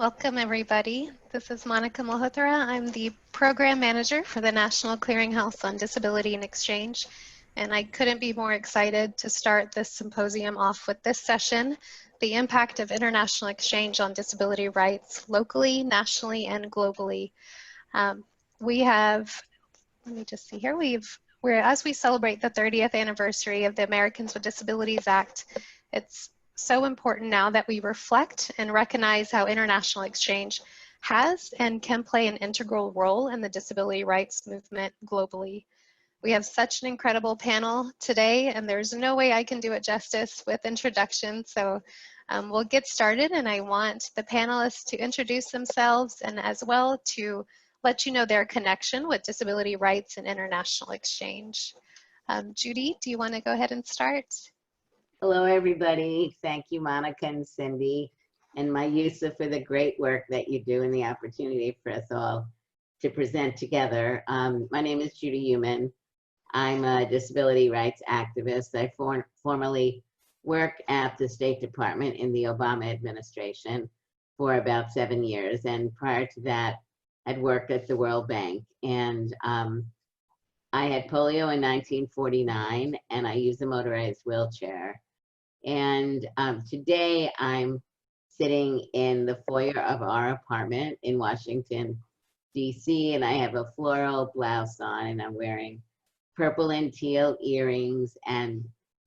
Welcome, everybody. This is Monica Malhotra. I'm the Program Manager for the National Clearinghouse on Disability and Exchange, and I couldn't be more excited to start this symposium off with this session, The Impact of International Exchange on Disability Rights Locally, Nationally, and Globally. We have, let me just see here, as we celebrate the 30th anniversary of the Americans with Disabilities Act, it's so important now that we reflect and recognize how international exchange has and can play an integral role in the disability rights movement globally. We have such an incredible panel today, and there's no way I can do it justice with introduction, so we'll get started, and I want the panelists to introduce themselves and as well to let you know their connection with disability rights and international exchange. Judy, do you want to go ahead and start? Hello, everybody. Thank you, Monica and Cindy, and Mayusa for the great work that you do and the opportunity for us all to present together. My name is Judy Heimmann. I'm a disability rights activist. I formerly worked at the State Department in the Obama administration for about 7 years, and prior to that, I'd worked at the World Bank. And I had polio in 1949, and I used a motorized wheelchair. And today I'm sitting in the foyer of our apartment in Washington, DC, and I have a floral blouse on, and I'm wearing purple and teal earrings, and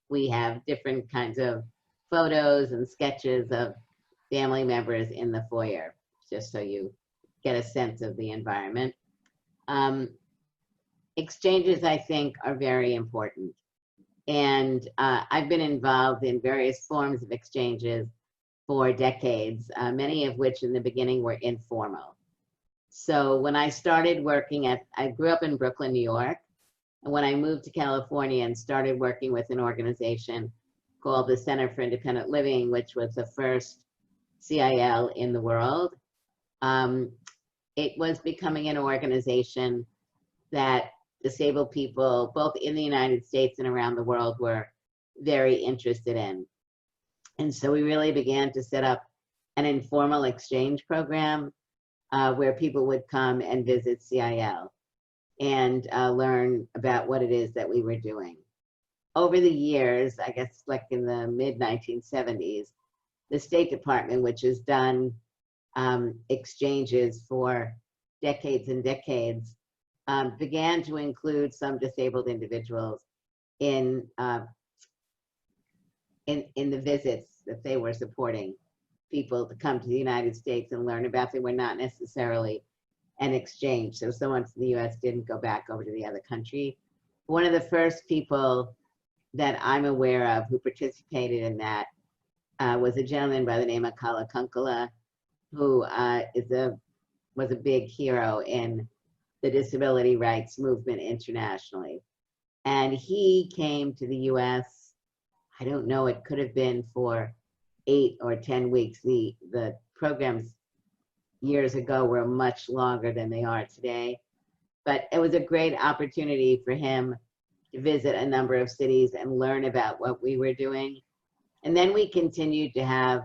we have different kinds of photos and sketches of family members in the foyer, just so you get a sense of the environment. Exchanges, I think, are very important. And I've been involved in various forms of exchanges for decades, many of which in the beginning were informal. So when I started working I grew up in Brooklyn, New York. And when I moved to California and started working with an organization called the Center for Independent Living, which was the first CIL in the world, it was becoming an organization that disabled people, both in the United States and around the world, were very interested in. And so we really began to set up an informal exchange program where people would come and visit CIL and learn about what it is that we were doing. Over the years, I guess like in the mid-1970s, the State Department, which has done exchanges for decades and decades, began to include some disabled individuals in the visits that they were supporting people to come to the United States and learn about. They were not necessarily an exchange. So someone from the US didn't go back over to the other country. One of the first people that I'm aware of who participated in that was a gentleman by the name of Monkara, who was a big hero in the disability rights movement internationally. And he came to the US, I don't know, it could have been for 8 or 10 weeks. The programs years ago were much longer than they are today. But it was a great opportunity for him to visit a number of cities and learn about what we were doing. And then we continued to have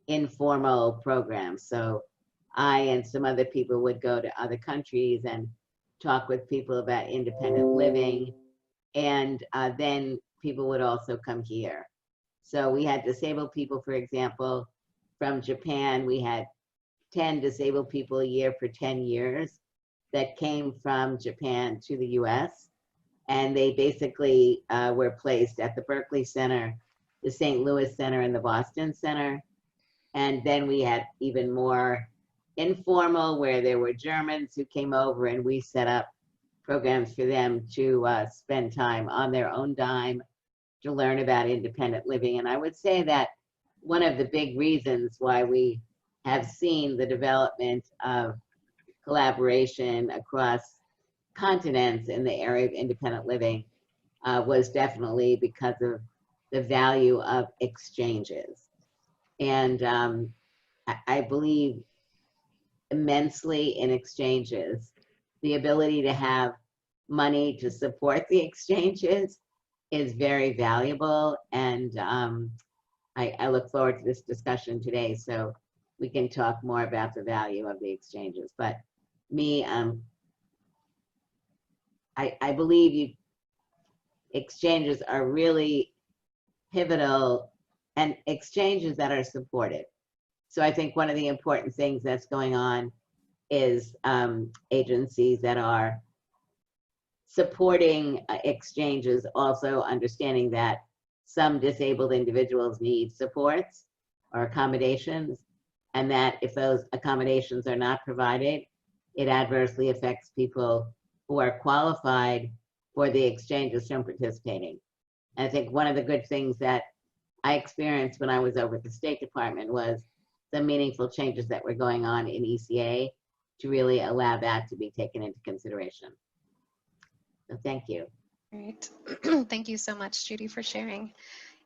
informal programs. So I and some other people would go to other countries and talk with people about independent living. And then people would also come here. So we had disabled people, for example, from Japan. We had 10 disabled people a year for 10 years that came from Japan to the US. And they basically were placed at the Berkeley Center, the St. Louis Center, and the Boston Center. And then we had even more informal, where there were Germans who came over, and we set up programs for them to spend time on their own dime to learn about independent living. And I would say that one of the big reasons why we have seen the development of collaboration across continents in the area of independent living was definitely because of the value of exchanges. And I believe immensely in exchanges. The ability to have money to support the exchanges is very valuable, and I look forward to this discussion today. So we can talk more about the value of the exchanges. But me, I believe exchanges are really pivotal, and exchanges that are supported. So I think one of the important things that's going on is agencies that are supporting exchanges, also understanding that some disabled individuals need supports or accommodations, and that if those accommodations are not provided, it adversely affects people who are qualified for the exchanges from participating. And I think one of the good things that I experienced when I was over at the State Department was the meaningful changes that were going on in ECA to really allow that to be taken into consideration. So thank you. Great. Thank you so much, Judy, for sharing.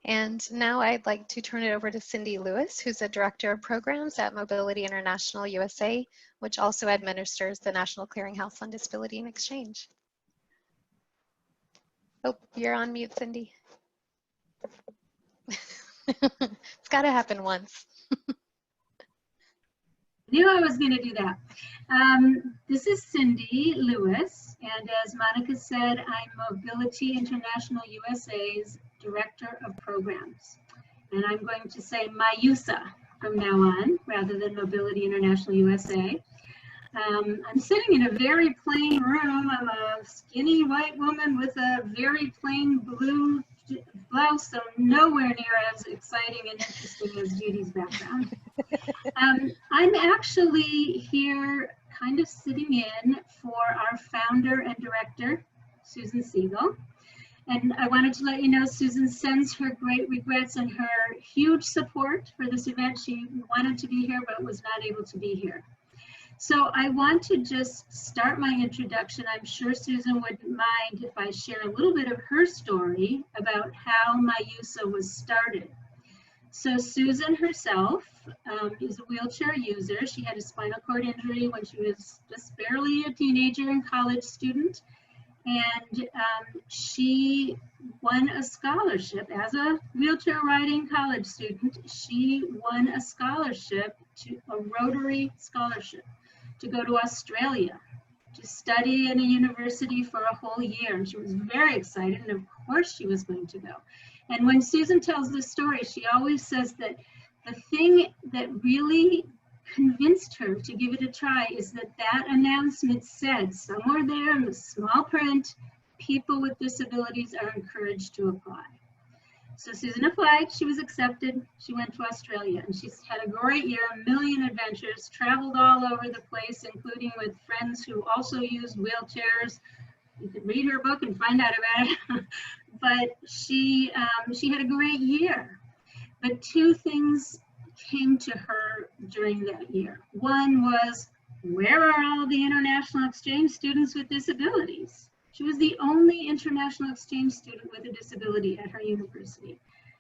And now I'd like to turn it over to Cindy Lewis, who's a Director of Programs at Mobility International USA, which also administers the National Clearinghouse on Disability and Exchange. Oh, you're on mute, Cindy. It's got to happen once. Knew I was going to do that. This is Cindy Lewis, and as Monica said, I'm Mobility International USA's Director of Programs. And I'm going to say MIUSA from now on, rather than Mobility International USA. I'm sitting in a very plain room. I'm a skinny white woman with a very plain blue blouse, so nowhere near as exciting and interesting as Judy's background. I'm actually here kind of sitting in for our founder and director, Susan Siegel. And I wanted to let you know Susan sends her great regrets and her huge support for this event. She wanted to be here but was not able to be here. So I want to just start my introduction. I'm sure Susan wouldn't mind if I share a little bit of her story about how MIUSA was started. So Susan herself is a wheelchair user. She had a spinal cord injury when she was just barely a teenager and college student. And she won a scholarship as a wheelchair riding college student. She won a scholarship, a Rotary scholarship, to go to Australia to study in a university for a whole year. And she was very excited, and of course she was going to go. And when Susan tells this story, she always says that the thing that really convinced her to give it a try is that that announcement said somewhere there in the small print, people with disabilities are encouraged to apply. So Susan applied, she was accepted, she went to Australia, and she's had a great year, a million adventures, traveled all over the place, including with friends who also used wheelchairs. You could read her book and find out about it. But she had a great year. But two things came to her during that year. One was, where are all the international exchange students with disabilities? She was the only international exchange student with a disability at her university.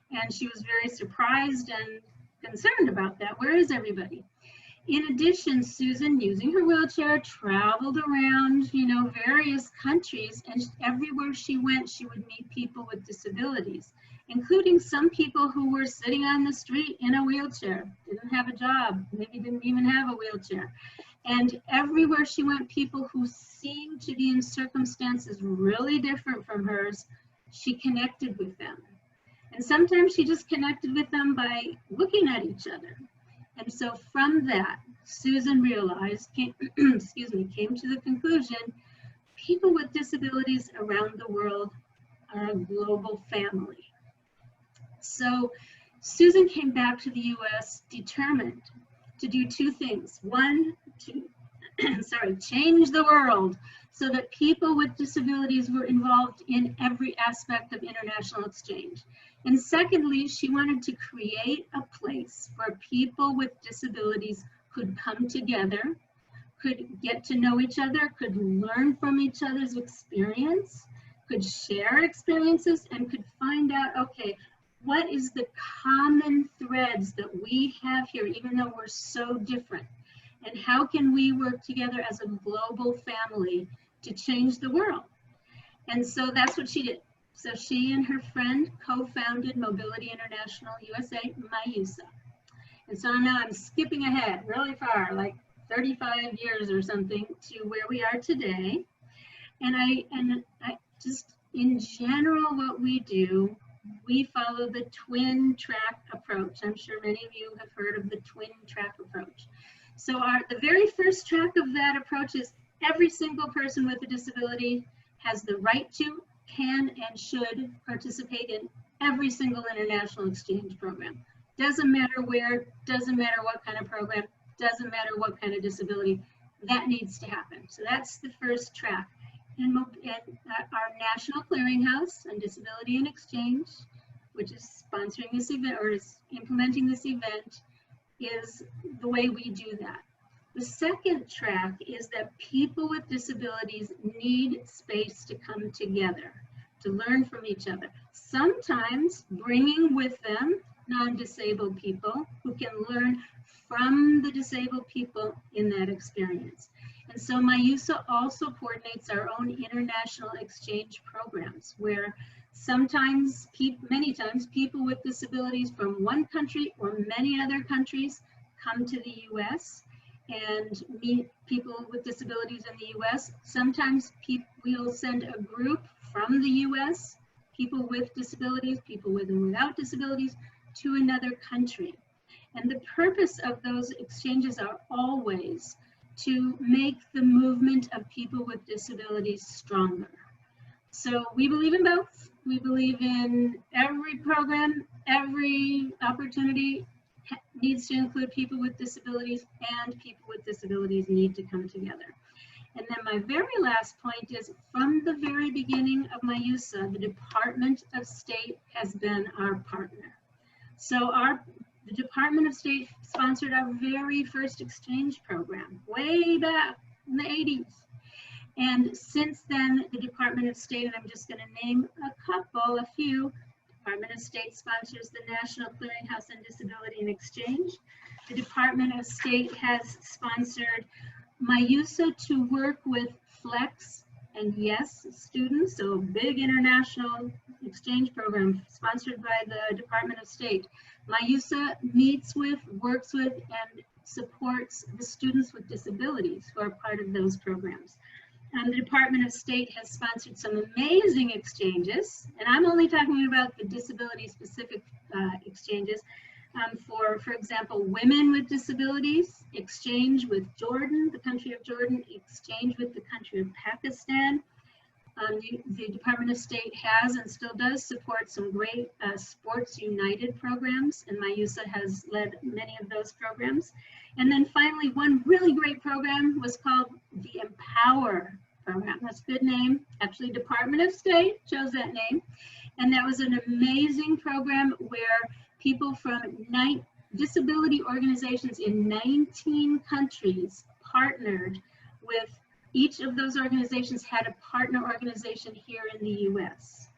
And she was very surprised and concerned about that. Where is everybody? In addition, Susan, using her wheelchair, traveled around, various countries, and everywhere she went, she would meet people with disabilities, including some people who were sitting on the street in a wheelchair, didn't have a job, maybe didn't even have a wheelchair. And everywhere she went, people who seemed to be in circumstances really different from hers, she connected with them. And sometimes she just connected with them by looking at each other. And so from that, Susan realized, came to the conclusion, people with disabilities around the world are a global family. So Susan came back to the US determined to do two things. One, to change the world so that people with disabilities were involved in every aspect of international exchange. And secondly, she wanted to create a place where people with disabilities could come together, could get to know each other, could learn from each other's experience, could share experiences, and could find out, okay, what is the common threads that we have here, even though we're so different? And how can we work together as a global family to change the world? And so that's what she did. So she and her friend co-founded Mobility International USA, MIUSA. And so now I'm skipping ahead really far, like 35 years or something, to where we are today. And I just, in general, what we do, we follow the twin track approach. I'm sure many of you have heard of the twin track approach. So the very first track of that approach is every single person with a disability has the right to, can, and should participate in every single international exchange program. Doesn't matter where, doesn't matter what kind of program, doesn't matter what kind of disability, that needs to happen. So that's the first track. And our National Clearinghouse on Disability and Exchange, which is sponsoring this event or is implementing this event, is the way we do that. The second track is that people with disabilities need space to come together, to learn from each other. Sometimes bringing with them non-disabled people who can learn from the disabled people in that experience. And so MyUSA also coordinates our own international exchange programs where sometimes, many times, people with disabilities from one country or many other countries come to the US and meet people with disabilities in the US. Sometimes we'll send a group from the US, people with disabilities, people with and without disabilities, to another country. And the purpose of those exchanges are always to make the movement of people with disabilities stronger. So we believe in both. We believe in every program, every opportunity needs to include people with disabilities, and people with disabilities need to come together. And then my very last point is, from the very beginning of MyUSA, the Department of State has been our partner. So the Department of State sponsored our very first exchange program way back in the 80s. And since then, the Department of State, and I'm just going to name a few, Department of State sponsors the National Clearinghouse on Disability and Exchange. The Department of State has sponsored MyUSA to work with Flex and YES students, so a big international exchange program sponsored by the Department of State. MyUSA meets with, works with, and supports the students with disabilities who are part of those programs. The Department of State has sponsored some amazing exchanges, and I'm only talking about the disability-specific exchanges. For example, women with disabilities, exchange with Jordan, the country of Jordan, exchange with the country of Pakistan. The Department of State has and still does support some great Sports United programs, and MyUSA has led many of those programs. And then finally, one really great program was called the Empower program. That's a good name. Actually, Department of State chose that name. And that was an amazing program where people from disability organizations in 19 countries partnered with. Each of those organizations had a partner organization here in the US.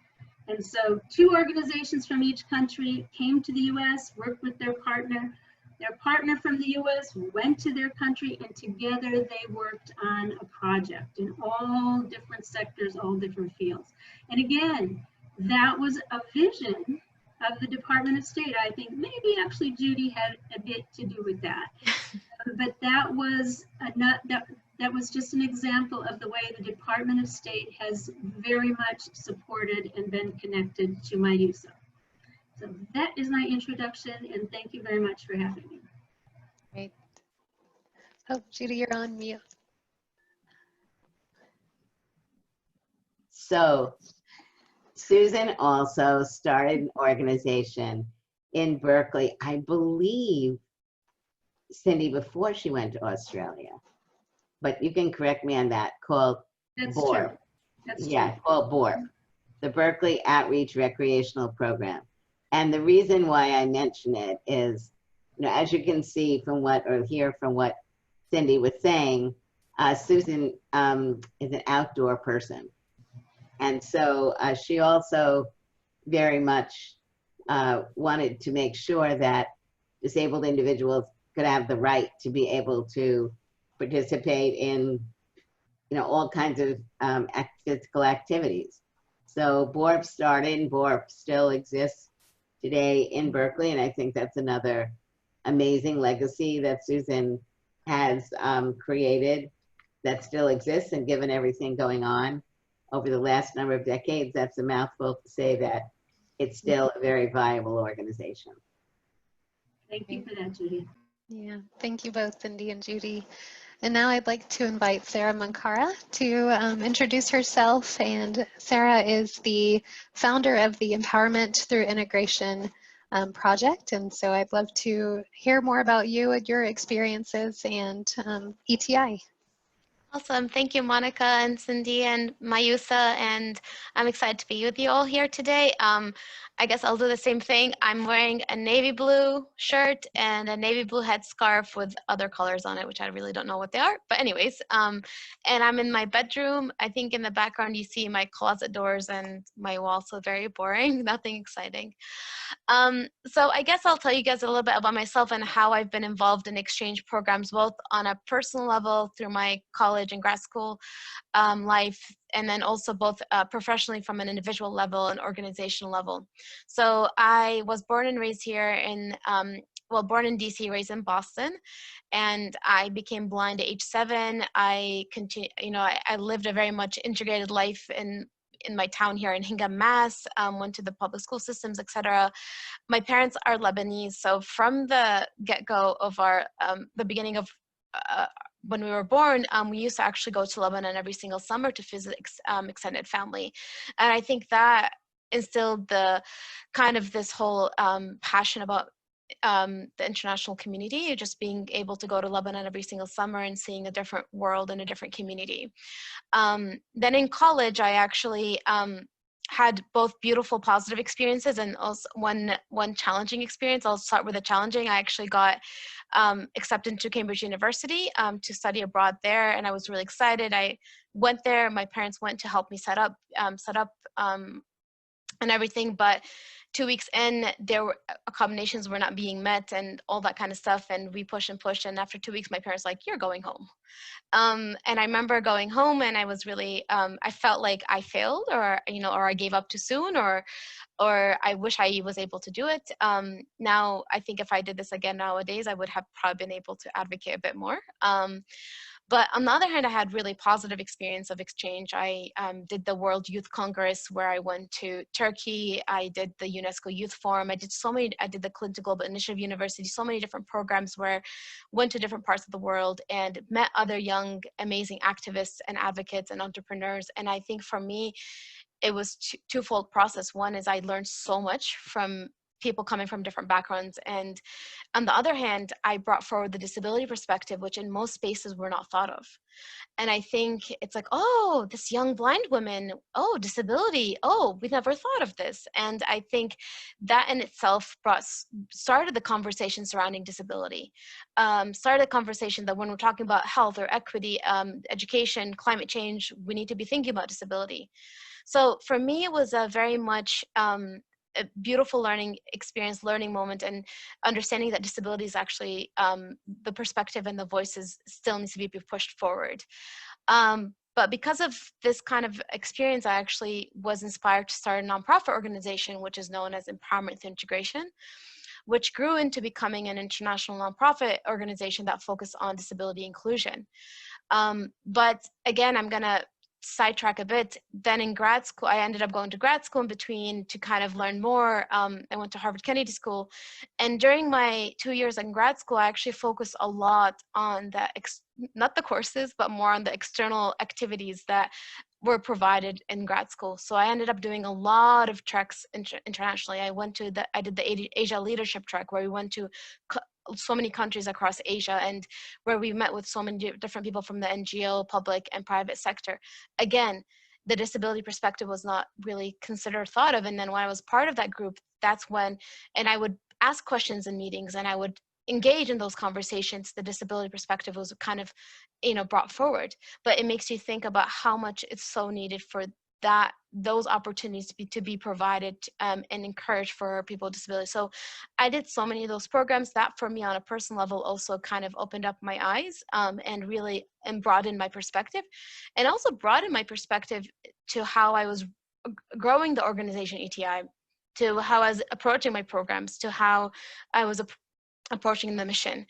And so 2 organizations from each country came to the US, worked with their partner. Their partner from the US went to their country, and together they worked on a project in all different sectors, all different fields. And again, that was a vision of the Department of State. I think maybe actually Judy had a bit to do with that. But that was that was just an example of the way the Department of State has very much supported and been connected to MyUSA. So that is my introduction, and thank you very much for having me. Great. Oh, Judy, you're on mute. So Susan also started an organization in Berkeley, I believe, Cindy, before she went to Australia. But you can correct me on that, called Bort. Yeah, called Bort, the Berkeley Outreach Recreational Program. And the reason why I mention it is, as you can see from hear from what Cindy was saying, Susan is an outdoor person. And so she also very much wanted to make sure that disabled individuals could have the right to be able to participate in all kinds of physical activities. So Bort started, and Bort still exists today in Berkeley, and I think that's another amazing legacy that Susan has created that still exists, and given everything going on over the last number of decades, that's a mouthful to say that it's still a very viable organization. Thank you for that, Judy. Yeah, thank you both, Cindy and Judy. And now I'd like to invite Sara Monkara to introduce herself. And Sara is the founder of the Empowerment Through Integration project. And so I'd love to hear more about you and your experiences and ETI. Awesome. Thank you, Monica and Cindy and Mayusa, and I'm excited to be with you all here today. I guess I'll do the same thing. I'm wearing a navy blue shirt and a navy blue headscarf with other colors on it, which I really don't know what they are. But anyways, and I'm in my bedroom. I think in the background you see my closet doors and my wall, so very boring, nothing exciting. So I guess I'll tell you guys a little bit about myself and how I've been involved in exchange programs, both on a personal level through my college and grad school life, and then also both professionally from an individual level and organizational level. So I was born and raised here in, born in DC, raised in Boston, and I became blind at age 7. I lived a very much integrated life in my town here in Hingham, Mass, went to the public school systems, etc. My parents are Lebanese, so from the get-go of our, the beginning of when we were born, we used to actually go to Lebanon every single summer to visit extended family. And I think that instilled the kind of this whole passion about the international community, just being able to go to Lebanon every single summer and seeing a different world and a different community. Then in college, I actually had both beautiful positive experiences and also one challenging experience. I'll start with the challenging. I actually got accepted to Cambridge University to study abroad there, and I was really excited. I went there. My parents went to help me set up and everything, but 2 weeks in, there were accommodations were not being met and all that kind of stuff, and we pushed and pushed, and after 2 weeks my parents were like, you're going home. And I remember going home, and I was really I felt like I failed, or or I gave up too soon, or I wish I was able to do it. Now I think if I did this again nowadays, I would have probably been able to advocate a bit more. But on the other hand, I had really positive experience of exchange. I did the World Youth Congress, where I went to Turkey. I did the UNESCO Youth Forum. I did the Clinton Global Initiative University, so many different programs where I went to different parts of the world and met other young, amazing activists and advocates and entrepreneurs. And I think for me, it was twofold process. One is I learned so much from people coming from different backgrounds, and on the other hand, I brought forward the disability perspective, which in most spaces were not thought of. And I think it's like, oh, this young blind woman, oh, disability, oh, we never thought of this. And I think that in itself started the conversation surrounding disability, started the conversation that when we're talking about health or equity, education, climate change, we need to be thinking about disability. So for me, it was a very much a beautiful learning experience, learning moment, and understanding that disability is actually the perspective and the voices still needs to be pushed forward. But because of this kind of experience, I actually was inspired to start a nonprofit organization, which is known as Empowerment Through Integration, which grew into becoming an international nonprofit organization that focused on disability inclusion. But again, I'm gonna sidetrack a bit. Then in grad school, I ended up going to grad school in between to kind of learn more. I went to Harvard Kennedy School, and during my 2 years in grad school, I actually focused a lot on not the courses, but more on the external activities that were provided in grad school. So I ended up doing a lot of treks internationally. I did the Asia Leadership Trek, where we went to so many countries across Asia, and where we met with so many different people from the NGO, public and private sector. Again, the disability perspective was not really considered, thought of. And then when I was part of that group, that's when, and I would ask questions in meetings and I would engage in those conversations, the disability perspective was kind of, brought forward. But it makes you think about how much it's so needed for those opportunities to be provided and encouraged for people with disabilities. So I did so many of those programs that for me on a personal level also kind of opened up my eyes and really broadened my perspective, and also broadened my perspective to how I was growing the organization ETI, to how I was approaching my programs, to how I was approaching the mission.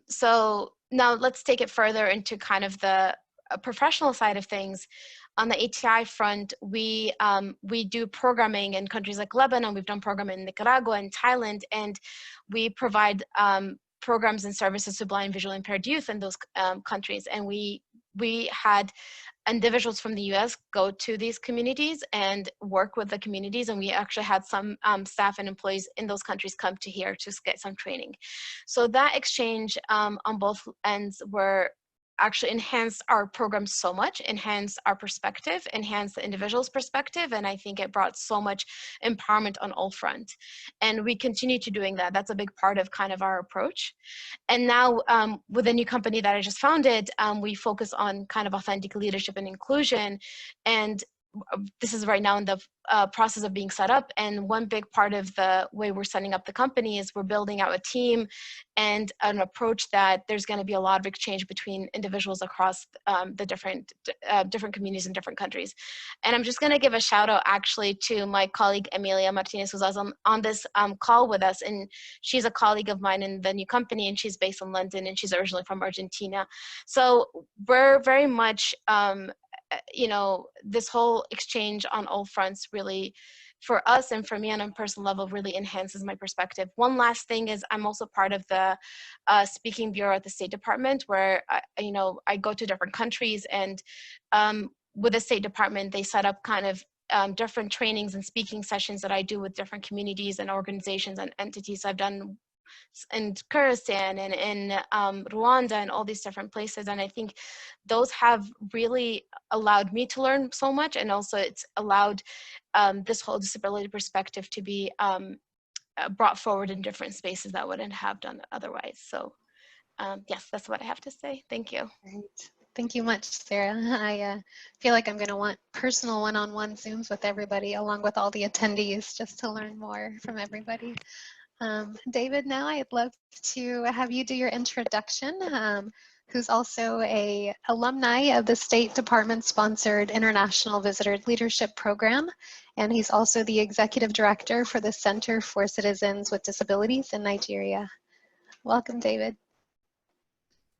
So now let's take it further into kind of the professional side of things. On the ATI front, we do programming in countries like Lebanon. We've done programming in Nicaragua and Thailand, and we provide programs and services to blind, visually impaired youth in those countries. And we had individuals from the US go to these communities and work with the communities, and we actually had some staff and employees in those countries come to here to get some training. So that exchange on both ends were actually enhanced our program so much, enhanced our perspective, enhanced the individual's perspective, and I think it brought so much empowerment on all fronts. And we continue to doing that. That's a big part of kind of our approach. And now with the new company that I just founded, we focus on kind of authentic leadership and inclusion. And this is right now in the process of being set up. And one big part of the way we're setting up the company is we're building out a team and an approach that there's going to be a lot of exchange between individuals across the different communities in different countries. And I'm just going to give a shout out actually to my colleague Emilia Martinez, who's on this call with us. And she's a colleague of mine in the new company, and she's based in London, and she's originally from Argentina. So we're very much you know, this whole exchange on all fronts really, for us and for me on a personal level, really enhances my perspective. One last thing is I'm also part of the speaking bureau at the State Department, where you know, I go to different countries, and with the State Department, they set up kind of different trainings and speaking sessions that I do with different communities and organizations and entities. I've done in Kyrgyzstan and in Rwanda and all these different places. And I think those have really allowed me to learn so much. And also it's allowed this whole disability perspective to be brought forward in different spaces that wouldn't have done otherwise. So yes, that's what I have to say. Thank you. Great. Thank you much, Sarah. I feel like I'm going to want personal one-on-one Zooms with everybody, along with all the attendees, just to learn more from everybody. David, now I'd love to have you do your introduction, who's also a alumni of the State Department sponsored International Visitor Leadership Program, and he's also the Executive Director for the Center for Citizens with Disabilities in Nigeria. Welcome, David.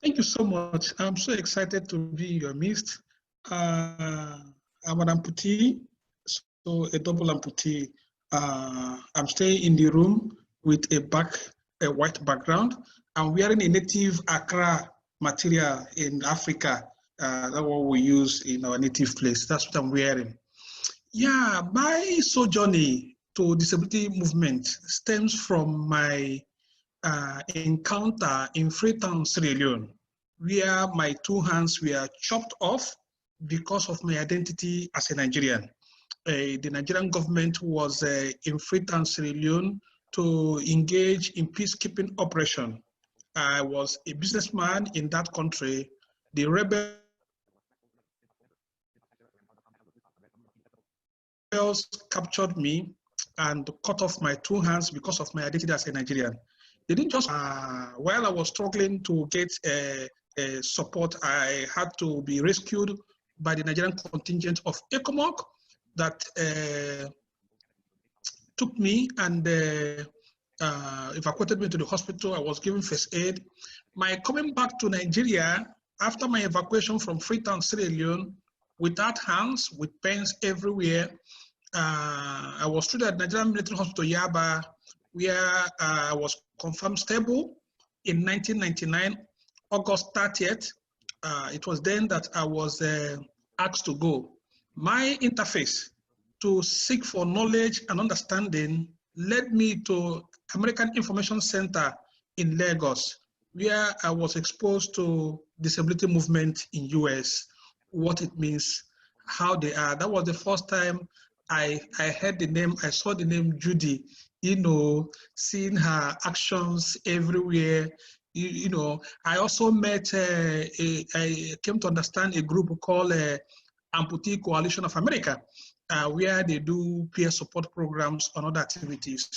Thank you so much. I'm so excited to be in your midst. I'm an amputee, so a double amputee. I'm staying in the room with a white background. I'm wearing a native Accra material in Africa. That's what we use in our native place. That's what I'm wearing. Yeah, my sojourn to disability movement stems from my encounter in Freetown, Sierra Leone, where my two hands were chopped off because of my identity as a Nigerian. The Nigerian government was in Freetown, Sierra Leone to engage in peacekeeping operation. I was a businessman in that country. The rebels captured me and cut off my two hands because of my identity as a Nigerian. They didn't just, while I was struggling to get support, I had to be rescued by the Nigerian contingent of ECOMOG that took me and evacuated me to the hospital. I was given first aid. My coming back to Nigeria after my evacuation from Freetown, Sierra Leone, without hands, with pains everywhere, I was treated at Nigerian Military Hospital, Yaba, where I was confirmed stable in 1999, August 30th. It was then that I was asked to go. My interface to seek for knowledge and understanding led me to American Information Center in Lagos, where I was exposed to disability movement in US, what it means, how they are. That was the first time I heard the name, I saw the name Judy, you know, seeing her actions everywhere. You know, I also met, I came to understand a group called Amputee Coalition of America, where they do peer support programs and other activities.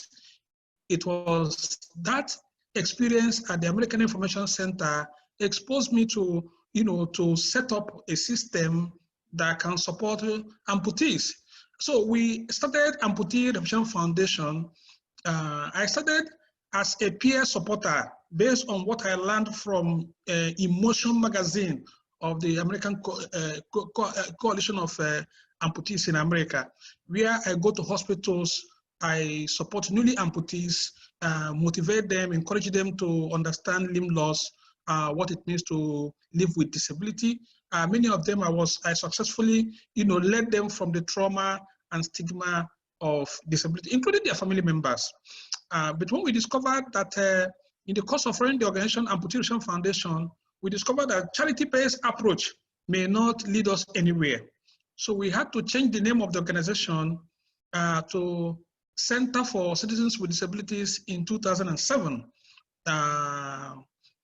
It was that experience at the American Information Center exposed me to, you know, to set up a system that can support amputees. So we started Amputee Representation Foundation. I started as a peer supporter, based on what I learned from Emotion magazine of the American Coalition of Amputees in America, where I go to hospitals, I support newly amputees, motivate them, encourage them to understand limb loss, what it means to live with disability. Many of them I successfully, led them from the trauma and stigma of disability, including their family members. But when we discovered that in the course of running the organization Amputation Foundation, we discovered that charity-based approach may not lead us anywhere. So we had to change the name of the organization to Center for Citizens with Disabilities in 2007.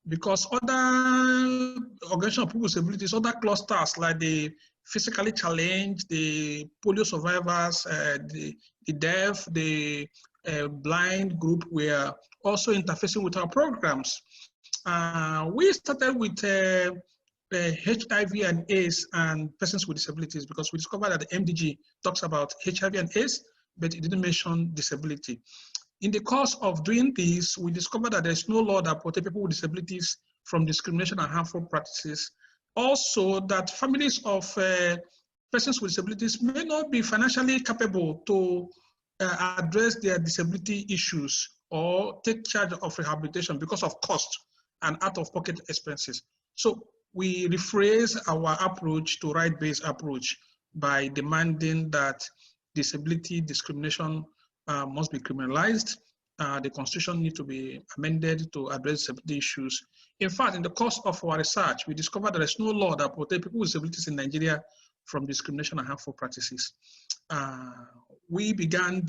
Because other organizations of people with disabilities, other clusters like the physically challenged, the polio survivors, the deaf, the blind group were also interfacing with our programs. We started with HIV and AIDS and persons with disabilities because we discovered that the MDG talks about HIV and AIDS, but it didn't mention disability. In the course of doing this, we discovered that there's no law that protects people with disabilities from discrimination and harmful practices. Also, that families of persons with disabilities may not be financially capable to address their disability issues or take charge of rehabilitation because of cost and out-of-pocket expenses. So we rephrase our approach to right-based approach by demanding that disability discrimination must be criminalized. The Constitution needs to be amended to address disability issues. In fact, in the course of our research, we discovered there is no law that protects people with disabilities in Nigeria from discrimination and harmful practices. We began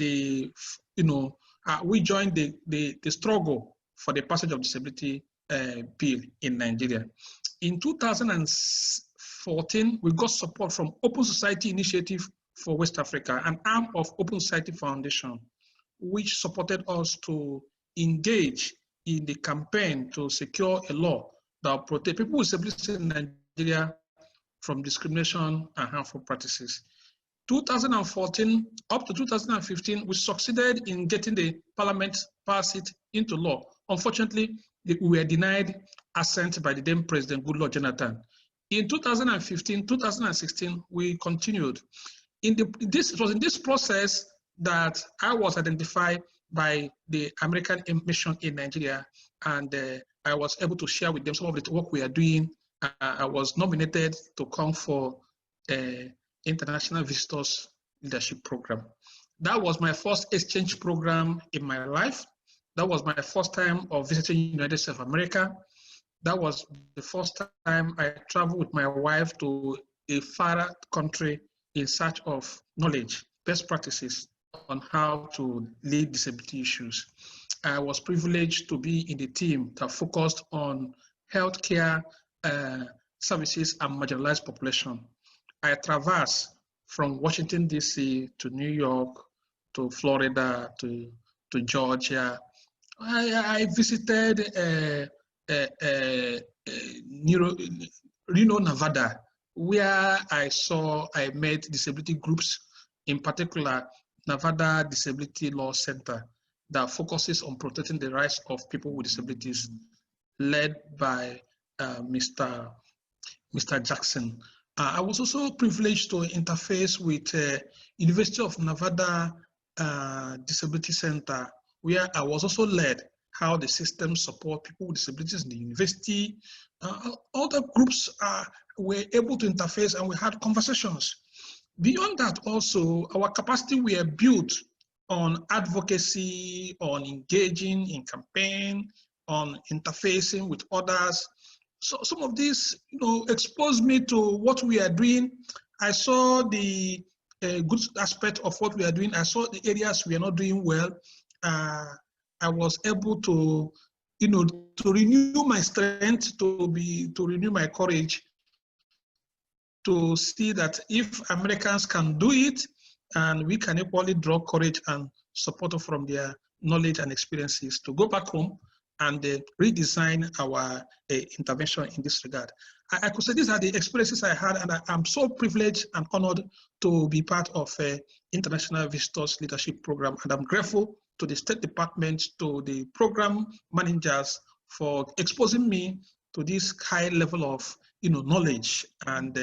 we joined the struggle for the passage of disability bill in Nigeria. In 2014, we got support from Open Society Initiative for West Africa, an arm of Open Society Foundation, which supported us to engage in the campaign to secure a law that protects people with disabilities in Nigeria from discrimination and harmful practices. 2014 up to 2015, we succeeded in getting the parliament pass it into law. Unfortunately, we were denied assent by the then President Goodluck Jonathan. In 2015, 2016, we continued. It was in this process that I was identified by the American mission in Nigeria, and I was able to share with them some of the work we are doing. I was nominated to come for International Visitors Leadership Program. That was my first exchange program in my life. That was my first time of visiting the United States of America. That was the first time I traveled with my wife to a far country in search of knowledge, best practices on how to lead disability issues. I was privileged to be in the team that focused on healthcare services and marginalized population. I traversed from Washington, D.C. to New York, to Florida, to Georgia. I visited Reno, Nevada, where I met disability groups, in particular, Nevada Disability Law Center, that focuses on protecting the rights of people with disabilities, led by Mr. Jackson. I was also privileged to interface with University of Nevada Disability Center, where I was also led how the system support people with disabilities in the university. Other groups were able to interface and we had conversations. Beyond that also, our capacity were built on advocacy, on engaging in campaign, on interfacing with others. So some of this, exposed me to what we are doing. I saw the good aspect of what we are doing. I saw the areas we are not doing well. I was able to, to renew my strength, to renew my courage, to see that if Americans can do it, and we can equally draw courage and support from their knowledge and experiences to go back home and redesign our intervention in this regard. I could say these are the experiences I had, and I'm so privileged and honored to be part of International Visitors Leadership Program, and I'm grateful to the State Department, to the program managers for exposing me to this high level of knowledge and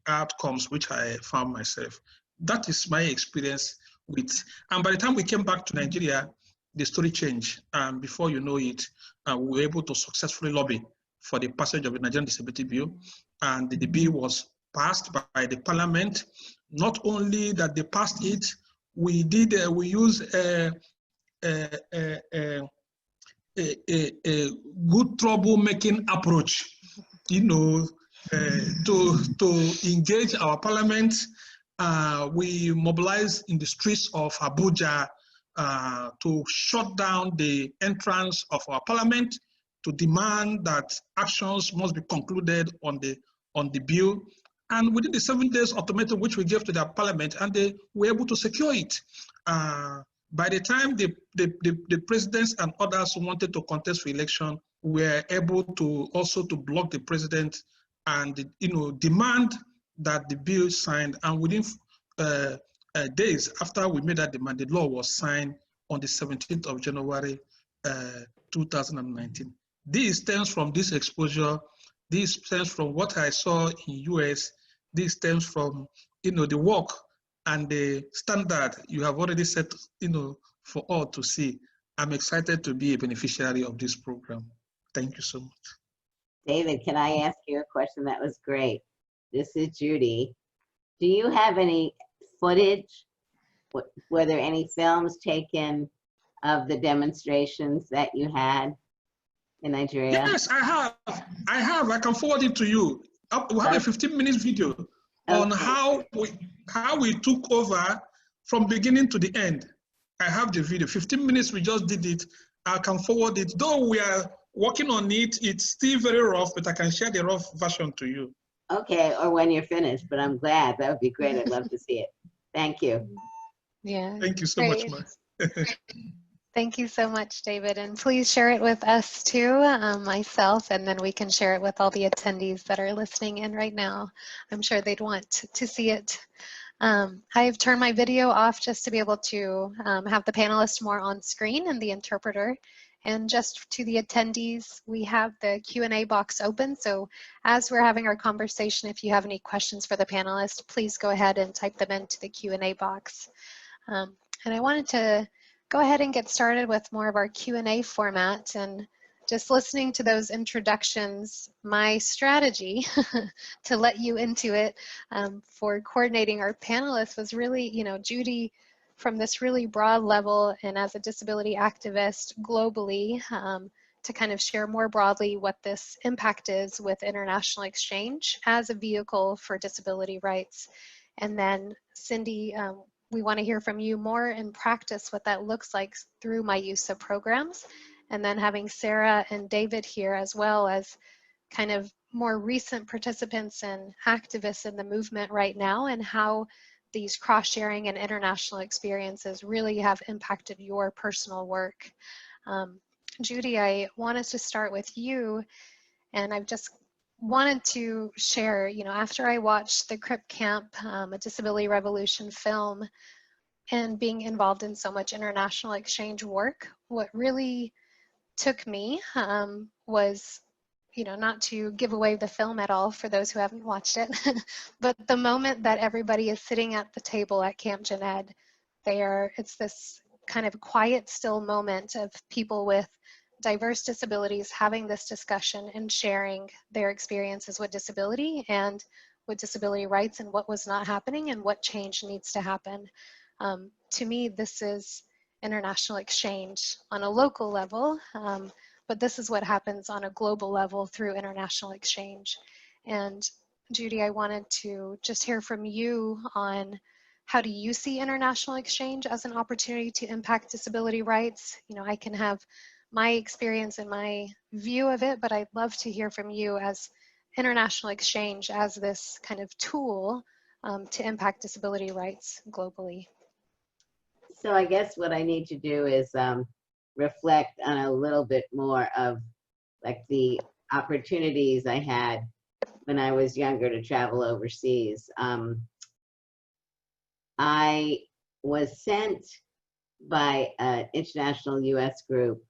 outcomes which I found myself. That is my experience with, and by the time we came back to Nigeria, the story changed. And before you know it, we were able to successfully lobby for the passage of the Nigerian Disability Bill. And the bill was passed by the parliament. Not only that they passed it, we used a good troublemaking approach, to engage our parliament. We mobilized in the streets of Abuja to shut down the entrance of our parliament, to demand that actions must be concluded on the bill. And within the 7 days ultimatum which we gave to the parliament, and they were able to secure it. By the time the presidents and others who wanted to contest for election were able to also to block the president and demand that the bill signed. And within days after we made that demand, the law was signed on the 17th of January 2019. This stems from this exposure. This stems from what I saw in US. This stems from the work and the standard you have already set for all to see. I'm excited to be a beneficiary of this program. Thank you so much. David, can I ask you a question? That was great. This is Judy. Do you have any footage? Were there any films taken of the demonstrations that you had in Nigeria? Yes, I have. I can forward it to you. We have a 15-minute video on how we took over from beginning to the end. I have the video. 15 minutes, we just did it. I can forward it. Though we are working on it, it's still very rough, but I can share the rough version to you. Okay, or when you're finished, but I'm glad. That would be great. I'd love to see it. Thank you. Yeah. Thank you so much, Mark. Thank you so much, David. And please share it with us too, myself, and then we can share it with all the attendees that are listening in right now. I'm sure they'd want to see it. I've turned my video off just to be able to have the panelists more on screen and the interpreter. And just to the attendees, we have the Q&A box open. So as we're having our conversation, if you have any questions for the panelists, please go ahead and type them into the Q&A box. And I wanted to go ahead and get started with more of our Q&A format. And just listening to those introductions, my strategy to let you into it for coordinating our panelists was really, Judy, from this really broad level and as a disability activist globally, to kind of share more broadly what this impact is with international exchange as a vehicle for disability rights. And then Cindy, we want to hear from you more in practice what that looks like through my use of programs. And then having Sara and David here as well as kind of more recent participants and activists in the movement right now, and how these cross-sharing and international experiences really have impacted your personal work. Judy, I wanted to start with you, and I've just wanted to share, after I watched the Crip Camp, a Disability Revolution film, and being involved in so much international exchange work, what really took me was, not to give away the film at all for those who haven't watched it, but the moment that everybody is sitting at the table at Camp Jened, it's this kind of quiet, still moment of people with diverse disabilities having this discussion and sharing their experiences with disability and with disability rights and what was not happening and what change needs to happen. To me, this is international exchange on a local level, but this is what happens on a global level through international exchange. And Judy, I wanted to just hear from you on how do you see international exchange as an opportunity to impact disability rights? I can have my experience and my view of it, but I'd love to hear from you as international exchange as this kind of tool to impact disability rights globally. So I guess what I need to do is reflect on a little bit more of like the opportunities I had when I was younger to travel overseas. I was sent by an international US group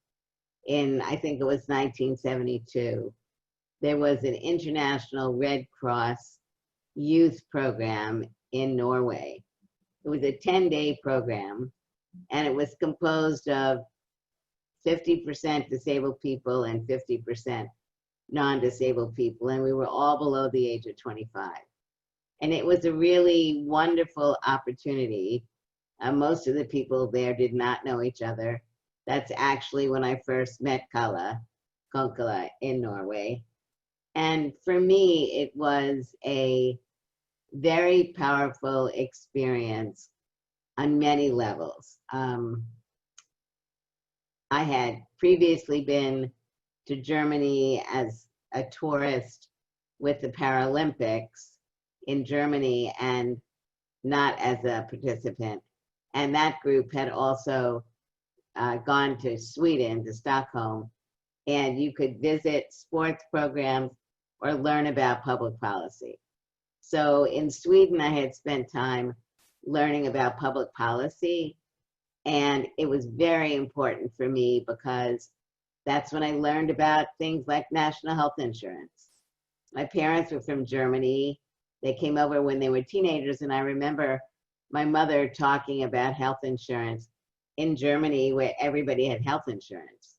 in, I think it was 1972. There was an international Red Cross youth program in Norway. It was a 10-day program, and it was composed of 50% disabled people and 50% non-disabled people, and we were all below the age of 25. And it was a really wonderful opportunity. Most of the people there did not know each other. That's actually when I first met Monkara in Norway. And for me, it was a very powerful experience on many levels. I had previously been to Germany as a tourist with the Paralympics in Germany and not as a participant. And that group had also gone to Sweden, to Stockholm, and you could visit sports programs or learn about public policy. So in Sweden, I had spent time learning about public policy, and it was very important for me because that's when I learned about things like national health insurance. My parents were from Germany. They came over when they were teenagers, and I remember my mother talking about health insurance in Germany where everybody had health insurance.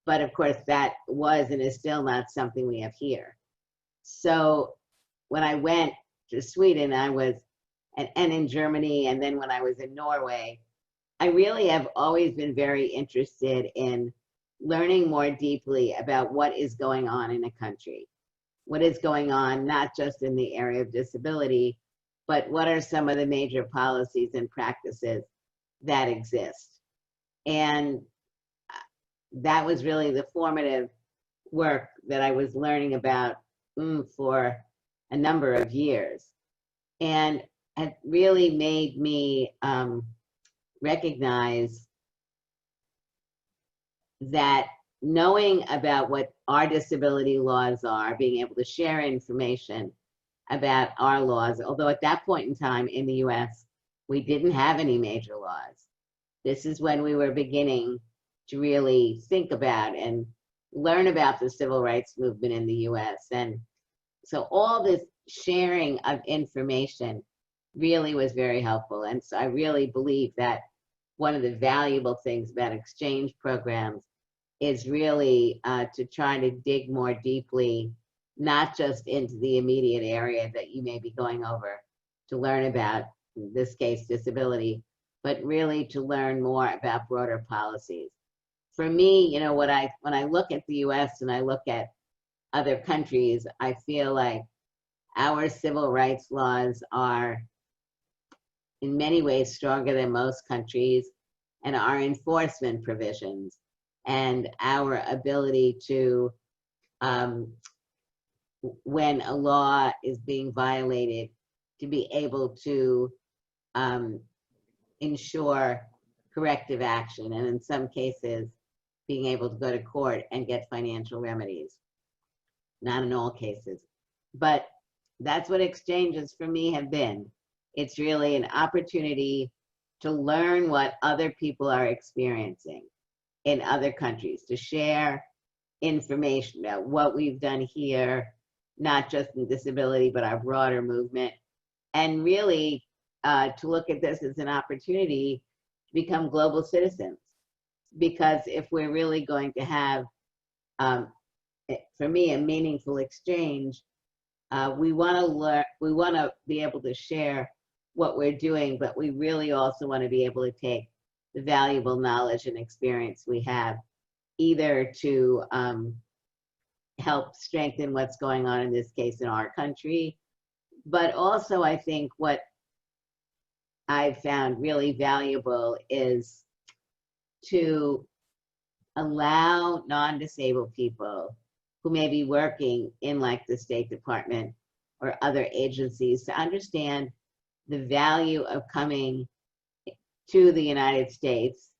But of course, that was and is still not something we have here. So when I went to Sweden, and in Germany, and then when I was in Norway, I really have always been very interested in learning more deeply about what is going on in a country. What is going on, not just in the area of disability, but what are some of the major policies and practices that exist? And that was really the formative work that I was learning about for a number of years. And it really made me recognize that knowing about what our disability laws are, being able to share information about our laws, although at that point in time in the US, we didn't have any major laws. This is when we were beginning to really think about and learn about the civil rights movement in the US. And so all this sharing of information really was very helpful. And so I really believe that one of the valuable things about exchange programs is really to try to dig more deeply, not just into the immediate area that you may be going over to learn about, in this case, disability, but really to learn more about broader policies. For me, you know, when I look at the US and I look at other countries, I feel like our civil rights laws are in many ways stronger than most countries, and our enforcement provisions and our ability to, when a law is being violated, to be able to ensure corrective action, and in some cases, being able to go to court and get financial remedies. Not in all cases, but that's what exchanges for me have been. It's really an opportunity to learn what other people are experiencing in other countries, to share information about what we've done here, not just in disability, but our broader movement, and really to look at this as an opportunity to become global citizens. Because if we're really going to have, for me, a meaningful exchange, we want to learn, we want to be able to share what we're doing, but we really also want to be able to take the valuable knowledge and experience we have, either to help strengthen what's going on in this case in our country, but also I think what I've found really valuable is to allow non-disabled people who may be working in like the State Department or other agencies to understand the value of coming to the United States,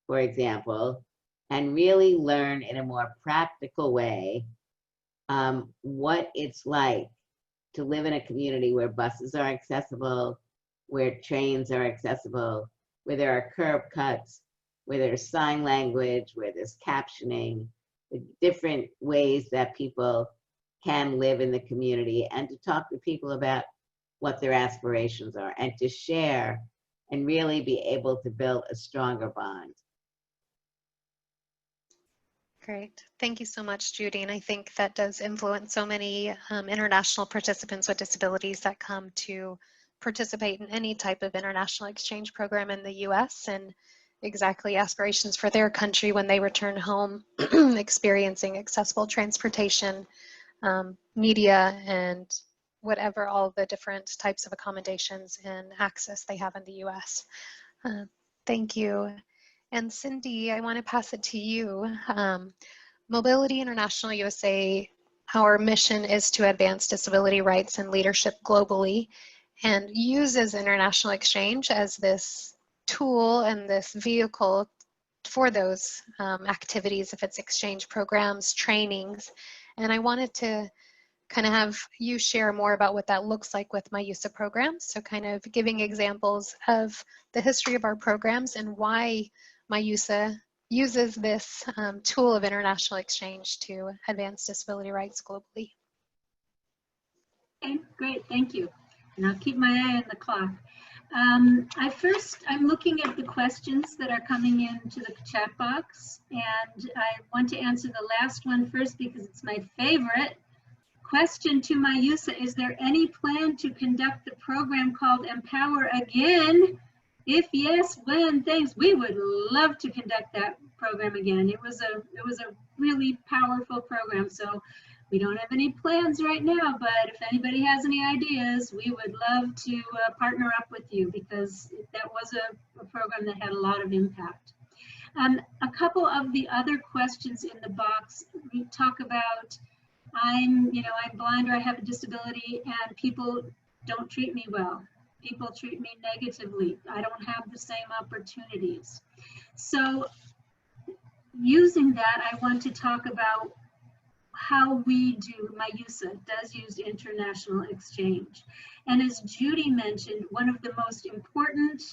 for example, and really learn in a more practical way what it's like to live in a community where buses are accessible, where trains are accessible, where there are curb cuts, where there's sign language, where there's captioning, the different ways that people can live in the community, and to talk to people about what their aspirations are, and to share and really be able to build a stronger bond. Great. Thank you so much, Judy. And I think that does influence so many international participants with disabilities that come to participate in any type of international exchange program in the US, and exactly aspirations for their country when they return home, experiencing accessible transportation, media, and whatever all the different types of accommodations and access they have in the US. Thank you. And Cindy, I want to pass it to you. Mobility International USA, our mission is to advance disability rights and leadership globally, and uses international exchange as this tool and this vehicle for those activities, if it's exchange programs, trainings. And I wanted to kind of have you share more about what that looks like with MyUSA programs. So kind of giving examples of the history of our programs and why MyUSA uses this tool of international exchange to advance disability rights globally. Okay, great, thank you. And I'll keep my eye on the clock. I'm looking at the questions that are coming into the chat box, and I want to answer the last one first because it's my favorite. Question to MyUSA: is there any plan to conduct the program called Empower again? If yes, when? Thanks. We would love to conduct that program again. It was a really powerful program. So we don't have any plans right now, but if anybody has any ideas, we would love to partner up with you, because that was a program that had a lot of impact. A couple of the other questions in the box, we talk about I'm blind or I have a disability and people don't treat me well. People treat me negatively. I don't have the same opportunities. So using that, I want to talk about how we do, MyUSA does use international exchange. And as Judy mentioned, one of the most important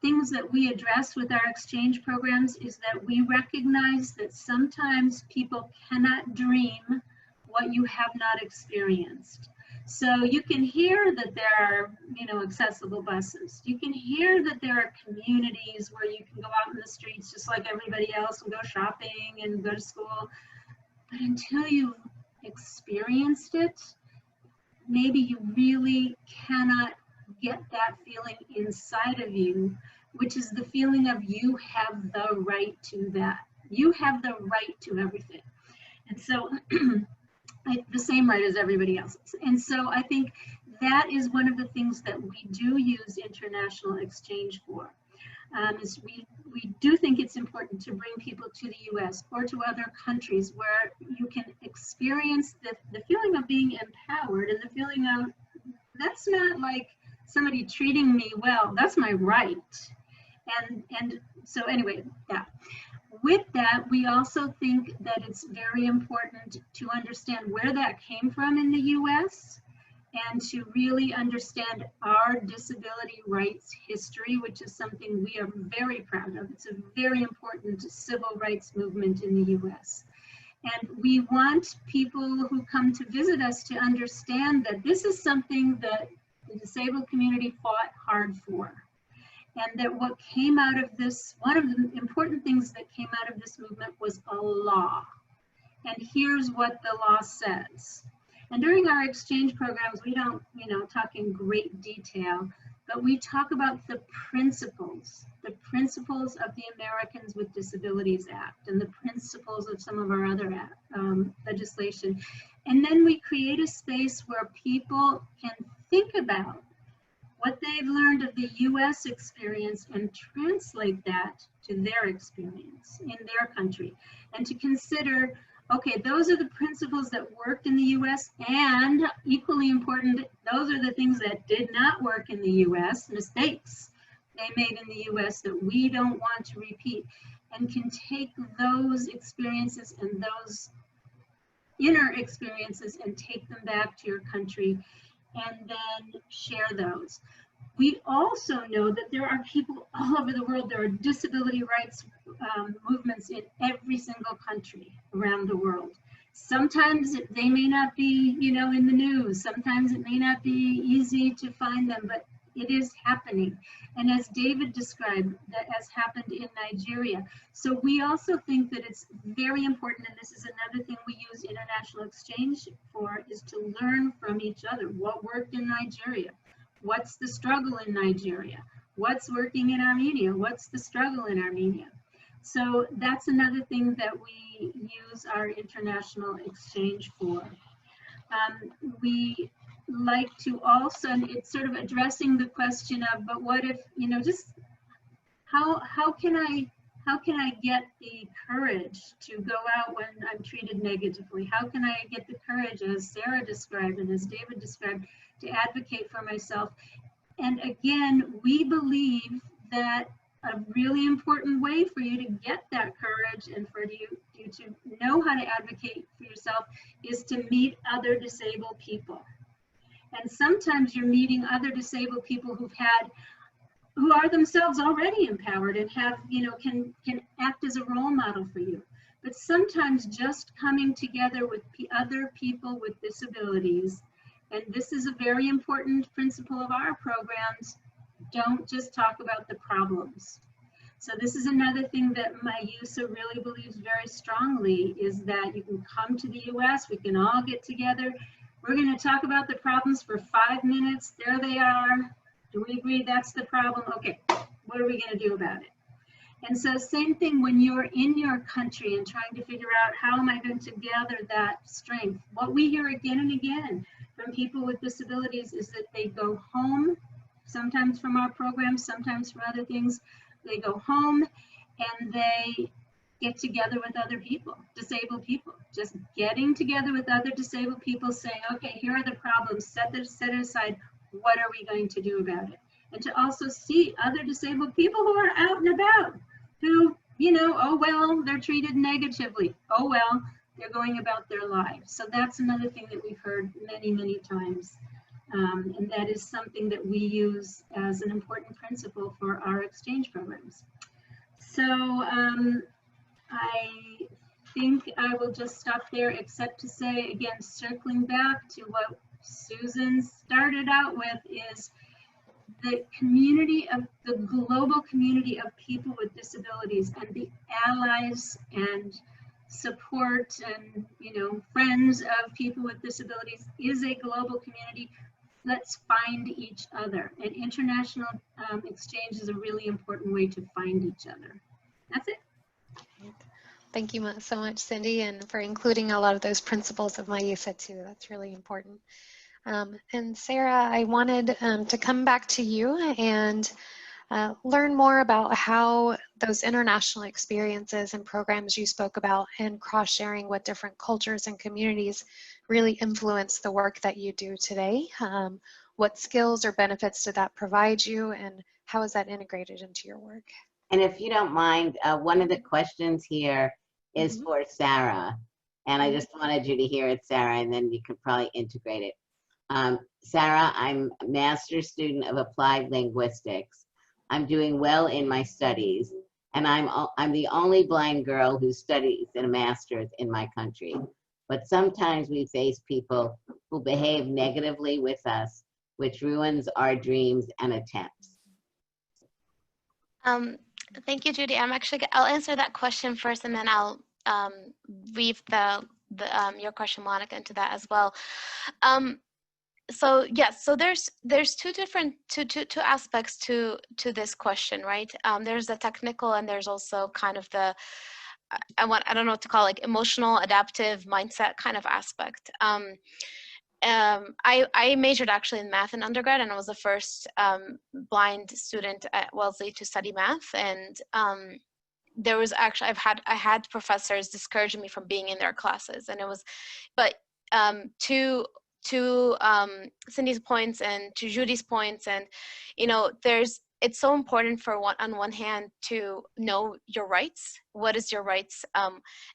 things that we address with our exchange programs is that we recognize that sometimes people cannot dream what you have not experienced. So you can hear that there are, accessible buses. You can hear that there are communities where you can go out in the streets just like everybody else and go shopping and go to school. But until you've experienced it, maybe you really cannot get that feeling inside of you, which is the feeling of you have the right to that. You have the right to everything. And so the same right as everybody else. And so I think that is one of the things that we do use international exchange for. Is we do think it's important to bring people to the US or to other countries where you can experience the feeling of being empowered, and the feeling of, that's not like somebody treating me well, that's my right. And so anyway, yeah. With that, we also think that it's very important to understand where that came from in the US, and to really understand our disability rights history, which is something we are very proud of. It's a very important civil rights movement in the US. And we want people who come to visit us to understand that this is something that the disabled community fought hard for. And that what came out of this, one of the important things that came out of this movement was a law. And here's what the law says. And during our exchange programs, we don't, talk in great detail, but we talk about the principles of the Americans with Disabilities Act and the principles of some of our other legislation. And then we create a space where people can think about what they've learned of the US experience and translate that to their experience in their country, and to consider, okay, those are the principles that worked in the US, and equally important, those are the things that did not work in the US, mistakes they made in the US that we don't want to repeat, and can take those experiences and those inner experiences and take them back to your country and then share those. We also know that there are people all over the world. There are disability rights movements in every single country around the world. Sometimes they may not be, you know, in the news. Sometimes it may not be easy to find them, but it is happening. And as David described, that has happened in Nigeria. So we also think that it's very important, and this is another thing we use international exchange for, is to learn from each other. What worked in Nigeria? What's the struggle in Nigeria? What's working in Armenia? What's the struggle in Armenia? So that's another thing that we use our international exchange for. We like to also, and it's sort of addressing the question of, but what if, you know, just how can I get the courage to go out when I'm treated negatively? How can I get the courage, as Sara described and as David described, to advocate for myself? And again, we believe that a really important way for you to get that courage and for you to know how to advocate for yourself is to meet other disabled people. And sometimes you're meeting other disabled people who are themselves already empowered and have, you know, can act as a role model for you. But sometimes just coming together with other people with disabilities, and this is a very important principle of our programs, don't just talk about the problems. So this is another thing that my USA really believes very strongly, is that you can come to the US, we can all get together, we're going to talk about the problems for 5 minutes, there they are. Do we agree that's the problem? Okay, what are we going to do about it? And so same thing when you're in your country and trying to figure out, how am I going to gather that strength? What we hear again and again from people with disabilities is that they go home, sometimes from our programs, sometimes from other things. They go home and they get together with other people, disabled people, just getting together with other disabled people, saying, okay, here are the problems, set it aside, what are we going to do about it? And to also see other disabled people who are out and about, who, you know, oh, well, they're treated negatively. Oh, well, they're going about their lives. So that's another thing that we've heard many, many times. And that is something that we use as an important principle for our exchange programs. So I think I will just stop there, except to say, again, circling back to what Susan started out with, is the community of the global community of people with disabilities, and the allies and support and, you know, friends of people with disabilities is a global community. Let's find each other, and international exchange is a really important way to find each other. That's it. Thank you so much, Cindy, and for including a lot of those principles of my USA too. That's really important. And Sara, I wanted to come back to you and learn more about how those international experiences and programs you spoke about and cross-sharing with different cultures and communities really influence the work that you do today. What skills or benefits did that provide you, and how is that integrated into your work? And if you don't mind, one of the questions here is for Sara. And I just wanted you to hear it, Sara, and then you could probably integrate it. Sara, I'm a master's student of applied linguistics. I'm doing well in my studies, and I'm the only blind girl who studies in a master's in my country. But sometimes we face people who behave negatively with us, which ruins our dreams and attempts. Thank you, Judy. I'll answer that question first, and then I'll weave your question, Monica, into that as well. So yes, so there's two aspects to this question, right? There's the technical, and there's also kind of the I don't know what to call it, like emotional adaptive mindset kind of aspect. I majored actually in math in undergrad, and I was the first blind student at Wellesley to study math. And there was actually I had professors discouraging me from being in their classes, and it was, but to Cindy's points and to Judy's points, and you know, there's it's so important for on one hand to know your rights. What is your rights?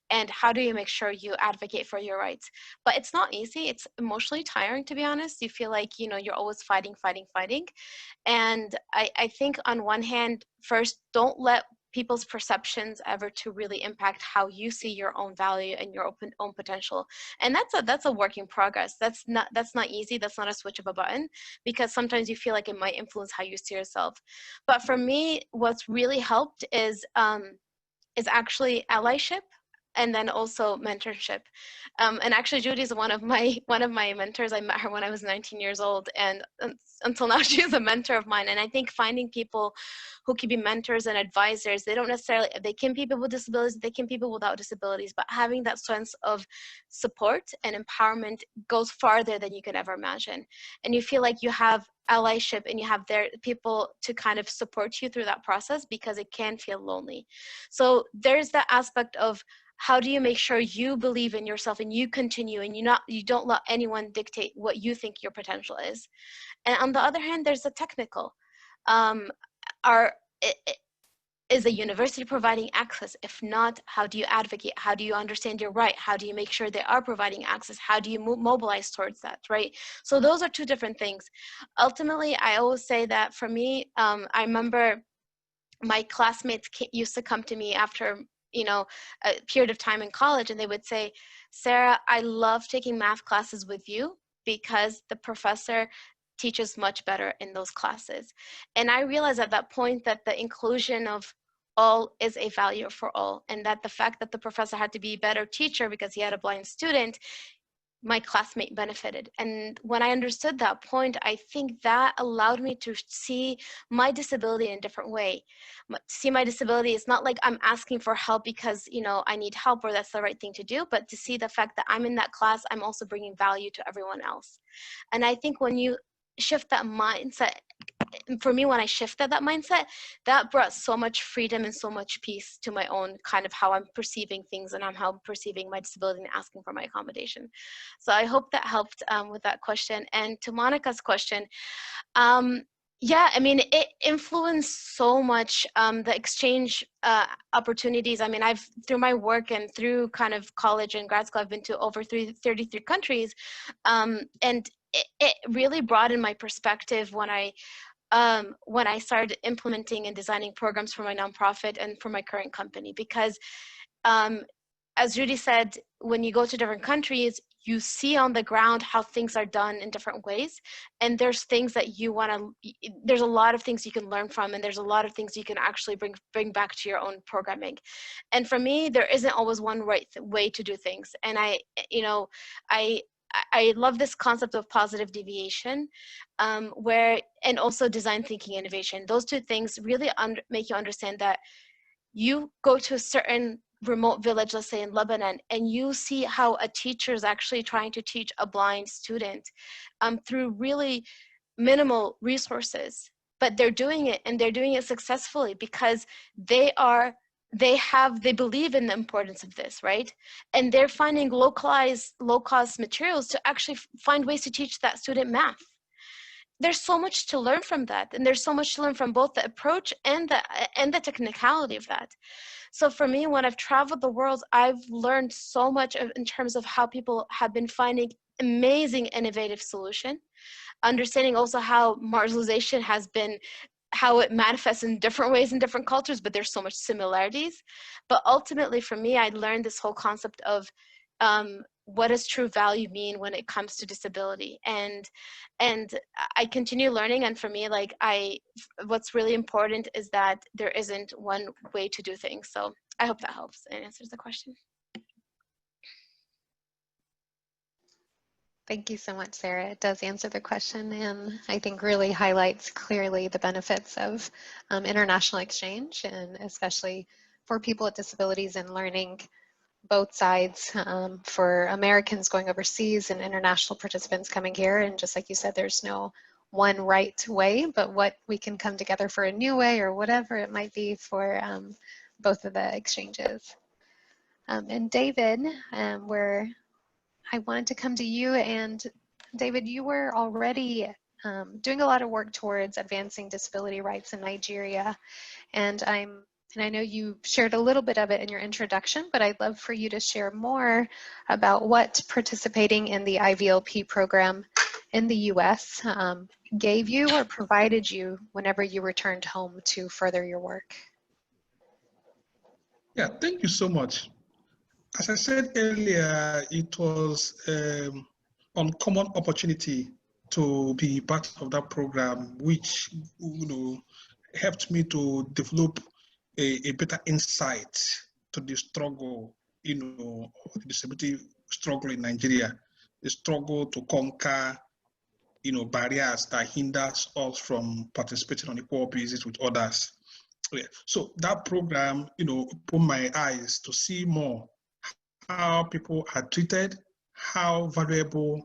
And how do you make sure you advocate for your rights? But it's not easy. It's emotionally tiring, to be honest. You feel like, you know, you're always fighting. And I think on one hand, first, don't let people's perceptions ever to really impact how you see your own value and your own potential. And that's a work in progress. That's not easy. That's not a switch of a button, because sometimes you feel like it might influence how you see yourself. But for me, what's really helped is actually allyship, and then also mentorship. And actually, Judy is one of my mentors. I met her when I was 19 years old, and until now, she's a mentor of mine. And I think finding people who can be mentors and advisors, they can be people with disabilities, they can be people without disabilities, but having that sense of support and empowerment goes farther than you could ever imagine. And you feel like you have allyship and you have their people to kind of support you through that process, because it can feel lonely. So there's that aspect of, how do you make sure you believe in yourself and you continue, and you don't let anyone dictate what you think your potential is? And on the other hand, there's the technical. Is a university providing access? If not, how do you advocate? How do you understand your right? How do you make sure they are providing access? How do you mobilize towards that, right? So those are two different things. Ultimately, I always say that for me, I remember my classmates used to come to me after, you know, a period of time in college, and they would say, Sarah, I love taking math classes with you because the professor teaches much better in those classes. And I realized at that point that the inclusion of all is a value for all, and that the fact that the professor had to be a better teacher because he had a blind student, my classmate benefited. And when I understood that point, I think that allowed me to see my disability in a different way. See my disability, it's not like I'm asking for help because, you know, I need help or that's the right thing to do, but to see the fact that I'm in that class, I'm also bringing value to everyone else. And I think when you shift that mindset, for me, when I shifted that mindset, that brought so much freedom and so much peace to my own kind of how I'm perceiving things and how I'm perceiving my disability and asking for my accommodation. So I hope that helped with that question. And to Monica's question, yeah, I mean, it influenced so much the exchange opportunities. I mean, through my work and through kind of college and grad school, I've been to over 33 countries. And it really broadened my perspective when I started implementing and designing programs for my nonprofit and for my current company. Because as Judy said, when you go to different countries, you see on the ground how things are done in different ways. And there's things that there's a lot of things you can learn from, and there's a lot of things you can actually bring back to your own programming. And for me, there isn't always one right way to do things. And I love this concept of positive deviation, and also design thinking innovation. Those two things really make you understand that you go to a certain remote village, let's say in Lebanon, and you see how a teacher is actually trying to teach a blind student through really minimal resources. But they're doing it, and they're doing it successfully because they believe in the importance of this, right? And they're finding low-cost materials to actually find ways to teach that student math. There's so much to learn from that, and there's so much to learn from both the approach and the technicality of that. So for me, when I've traveled the world, I've learned so much in terms of how people have been finding amazing innovative solution, understanding also how marginalization has been, how it manifests in different ways in different cultures, but there's so much similarities. But ultimately for me, I learned this whole concept of what does true value mean when it comes to disability, and I continue learning. And for me, like what's really important is that there isn't one way to do things. So I hope that helps and answers the question. Thank you so much, Sarah. It does answer the question, and I think really highlights clearly the benefits of international exchange, and especially for people with disabilities and learning both sides, for Americans going overseas and international participants coming here. And just like you said, there's no one right way, but what we can come together for a new way or whatever it might be for both of the exchanges. And David, I wanted to come to you, and David, you were already doing a lot of work towards advancing disability rights in Nigeria. And I know you shared a little bit of it in your introduction, but I'd love for you to share more about what participating in the IVLP program in the US gave you or provided you whenever you returned home to further your work. Yeah, thank you so much. As I said earlier, it was uncommon opportunity to be part of that program, which helped me to develop a better insight to the struggle, the disability struggle in Nigeria, the struggle to conquer, barriers that hinders us from participating on equal basis with others. Yeah. So that program, opened my eyes to see more how people are treated, how valuable,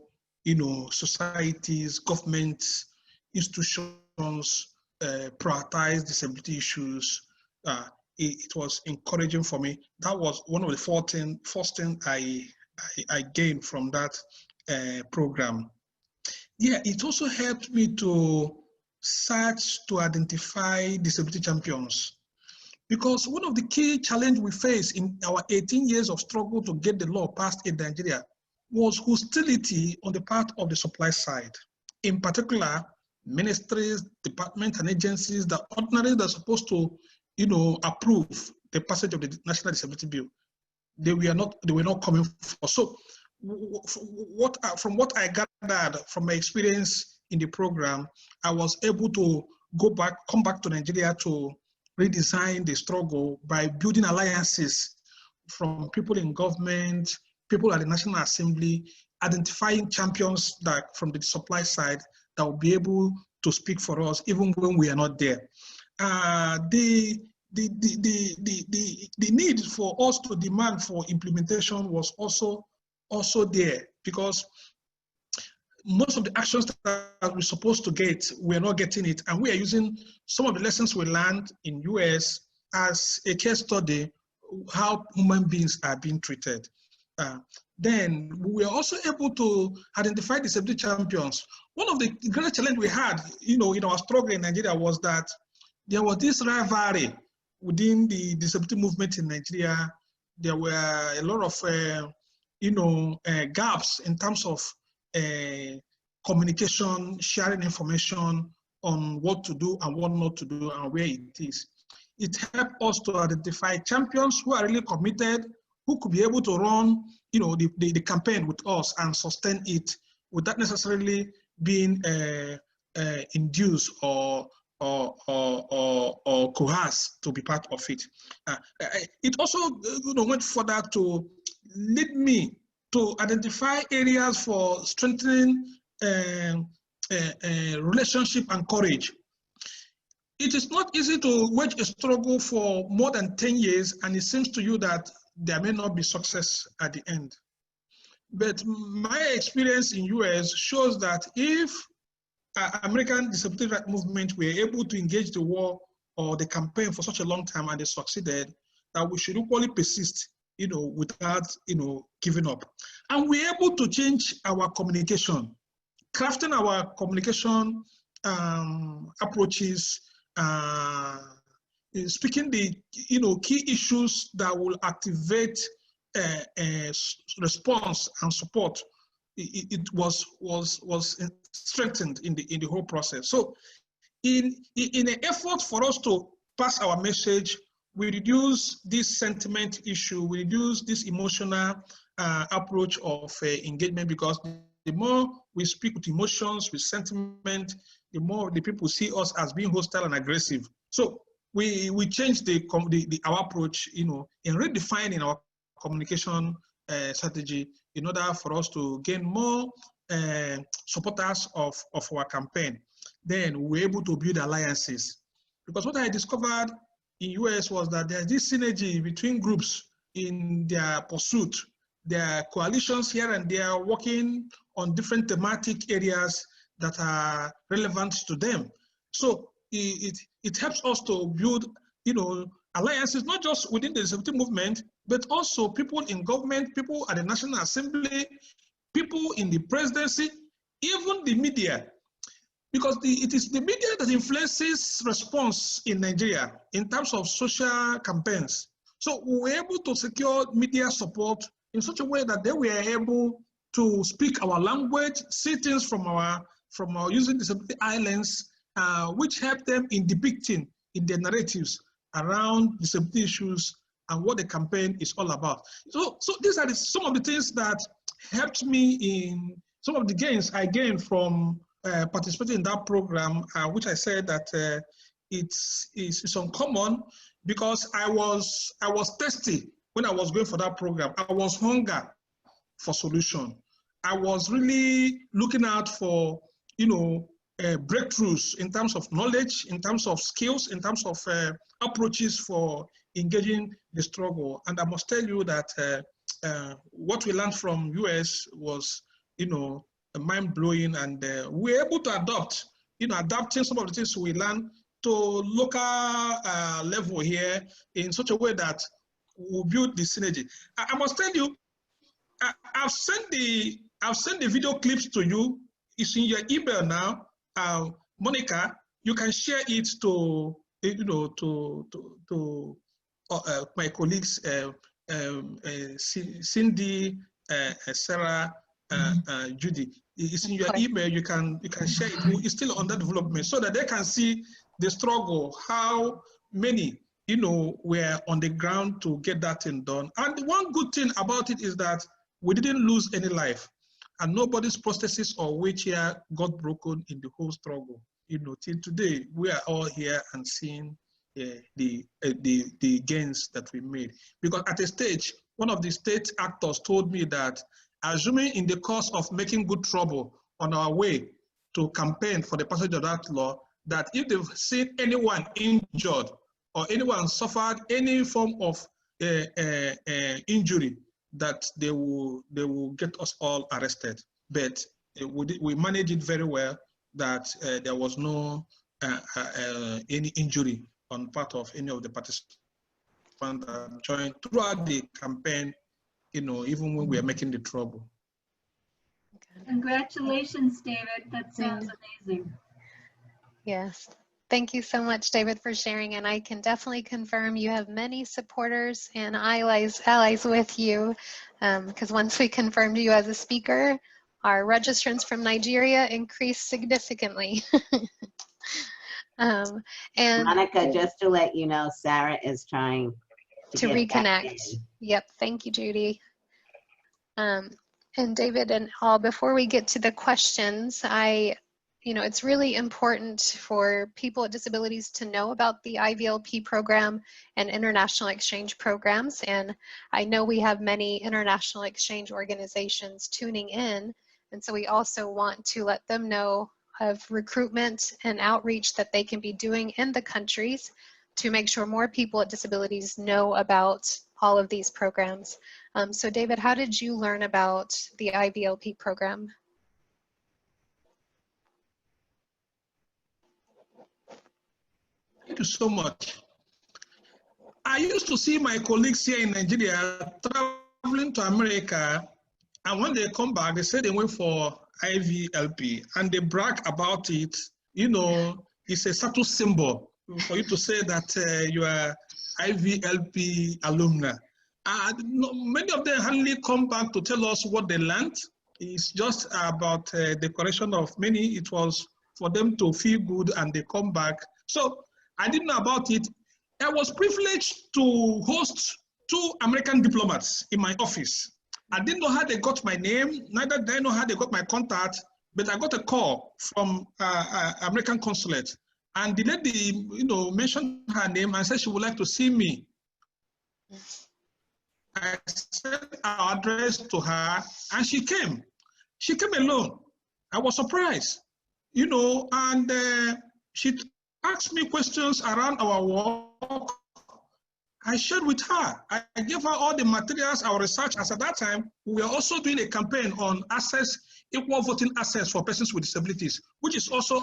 societies, governments, institutions prioritize disability issues. It was encouraging for me. That was one of the first thing I gained from that program. Yeah, it also helped me to search to identify disability champions. Because one of the key challenges we face in our 18 years of struggle to get the law passed in Nigeria was hostility on the part of the supply side. In particular, ministries, departments, and agencies that ordinarily are supposed to, approve the passage of the National Disability Bill. They were not coming for. So, from what I gathered from my experience in the program, I was able to come back to Nigeria to redesign the struggle by building alliances from people in government, people at the National Assembly, identifying champions that from the supply side that will be able to speak for us even when we are not there. The need for us to demand for implementation was also there, because most of the actions that we're supposed to get, we're not getting it. And we are using some of the lessons we learned in US as a case study, how human beings are being treated. Then we were also able to identify disability champions. One of the greatest challenges we had, in our struggle in Nigeria was that there was this rivalry within the disability movement in Nigeria. There were a lot of, gaps in terms of communication, sharing information on what to do and what not to do and where it is. It helped us to identify champions who are really committed, who could be able to run, the campaign with us and sustain it without necessarily being induced or coerced to be part of it. It also went further to lead me to identify areas for strengthening relationship and courage. It is not easy to wage a struggle for more than 10 years, and it seems to you that there may not be success at the end. But my experience in US shows that if American disability rights movement were able to engage the war or the campaign for such a long time and they succeeded, that we should equally persist, without, giving up. And we're able to change our communication, crafting our communication approaches, speaking the, key issues that will activate response and support. It was strengthened in the whole process. So in an effort for us to pass our message, we reduce this sentiment issue, we reduce this emotional approach of engagement, because the more we speak with emotions, with sentiment, the more the people see us as being hostile and aggressive. So we changed our approach, in redefining our communication strategy in order for us to gain more supporters of our campaign. Then we were able to build alliances, because what I discovered in US was that there's this synergy between groups in their pursuit. There are coalitions here and there working on different thematic areas that are relevant to them. So it helps us to build, alliances, not just within the disability movement, but also people in government, people at the National Assembly, people in the presidency, even the media. because it is the media that influences response in Nigeria in terms of social campaigns. So we were able to secure media support in such a way that they were able to speak our language, see things from our using disability islands, which helped them in depicting in their narratives around disability issues and what the campaign is all about. So these are some of the things that helped me in some of the gains I gained from participating in that program, which I said that it's uncommon because I was thirsty when I was going for that program. I was hunger for solution. I was really looking out for, breakthroughs in terms of knowledge, in terms of skills, in terms of approaches for engaging the struggle. And I must tell you that what we learned from US was, mind-blowing, and we were able to adopt, adapting some of the things we learned to local level here in such a way that we build the synergy. I must tell you, I've sent the video clips to you. It's in your email now, Monica. You can share it to my colleagues, Cindy, Sara, Judy. It's in your email. You can share it. It's still under development, so that they can see the struggle, how many were on the ground to get that thing done. And one good thing about it is that we didn't lose any life, and nobody's prosthesis or wheelchair got broken in the whole struggle. Till today, we are all here and seeing the gains that we made. Because at a stage, one of the state actors told me that, assuming in the course of making good trouble on our way to campaign for the passage of that law, that if they've seen anyone injured or anyone suffered any form of injury, that they will get us all arrested. But we managed it very well, that there was no any injury on part of any of the participants that joined throughout the campaign, even when we are making the trouble. Congratulations, David. That sounds amazing. Yes. Thank you so much, David, for sharing. And I can definitely confirm you have many supporters and allies with you, because once we confirmed you as a speaker, our registrants from Nigeria increased significantly. And Monica, just to let you know, Sara is trying to reconnect. Yep. Thank you, Judy. And David and all, before we get to the questions, it's really important for people with disabilities to know about the IVLP program and international exchange programs. And I know we have many international exchange organizations tuning in. And so we also want to let them know of recruitment and outreach that they can be doing in the countries to make sure more people with disabilities know about all of these programs. So David, how did you learn about the IVLP program? Thank you so much. I used to see my colleagues here in Nigeria traveling to America, and when they come back, they say they went for IVLP, and they brag about it. It's a status symbol for you to say that you are IVLP alumni. Many of them hardly come back to tell us what they learned. It's just about the correction of many. It was for them to feel good, and they come back. So I didn't know about it. I was privileged to host 2 American diplomats in my office. I didn't know how they got my name, neither did I know how they got my contact, but I got a call from American consulate, and the lady, mentioned her name and said she would like to see me. I sent our address to her, and she came. She came alone. I was surprised, and she asked me questions around our work. I shared with her. I gave her all the materials, our research, as at that time, we were also doing a campaign on equal voting access for persons with disabilities, which is also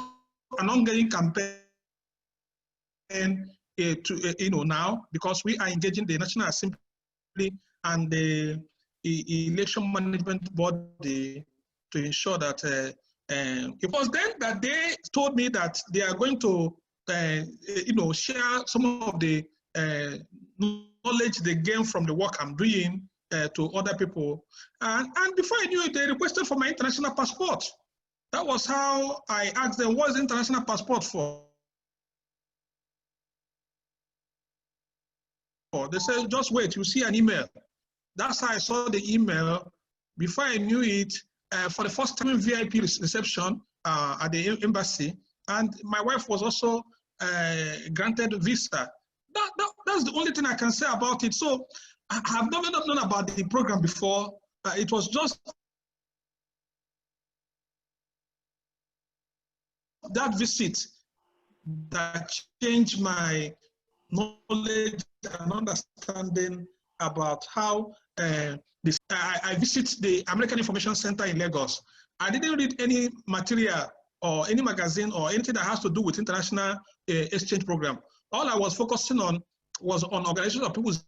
an ongoing campaign now, because we are engaging the National Assembly and the Election Management Body to ensure that It was then that they told me that they are going to, share some of the knowledge they gain from the work I'm doing to other people. And before I knew it, they requested for my international passport. That was how I asked them, what's the international passport for? They said, just wait, you'll see an email. That's how I saw the email. Before I knew it, for the first time in VIP reception at the embassy, and my wife was also granted visa. That's the only thing I can say about it. So I have never known about the program before. It was just that visit that changed my knowledge and understanding about how I visit the American Information Center in Lagos. I didn't read any material or any magazine or anything that has to do with international exchange program. All I was focusing on was on organizations of people's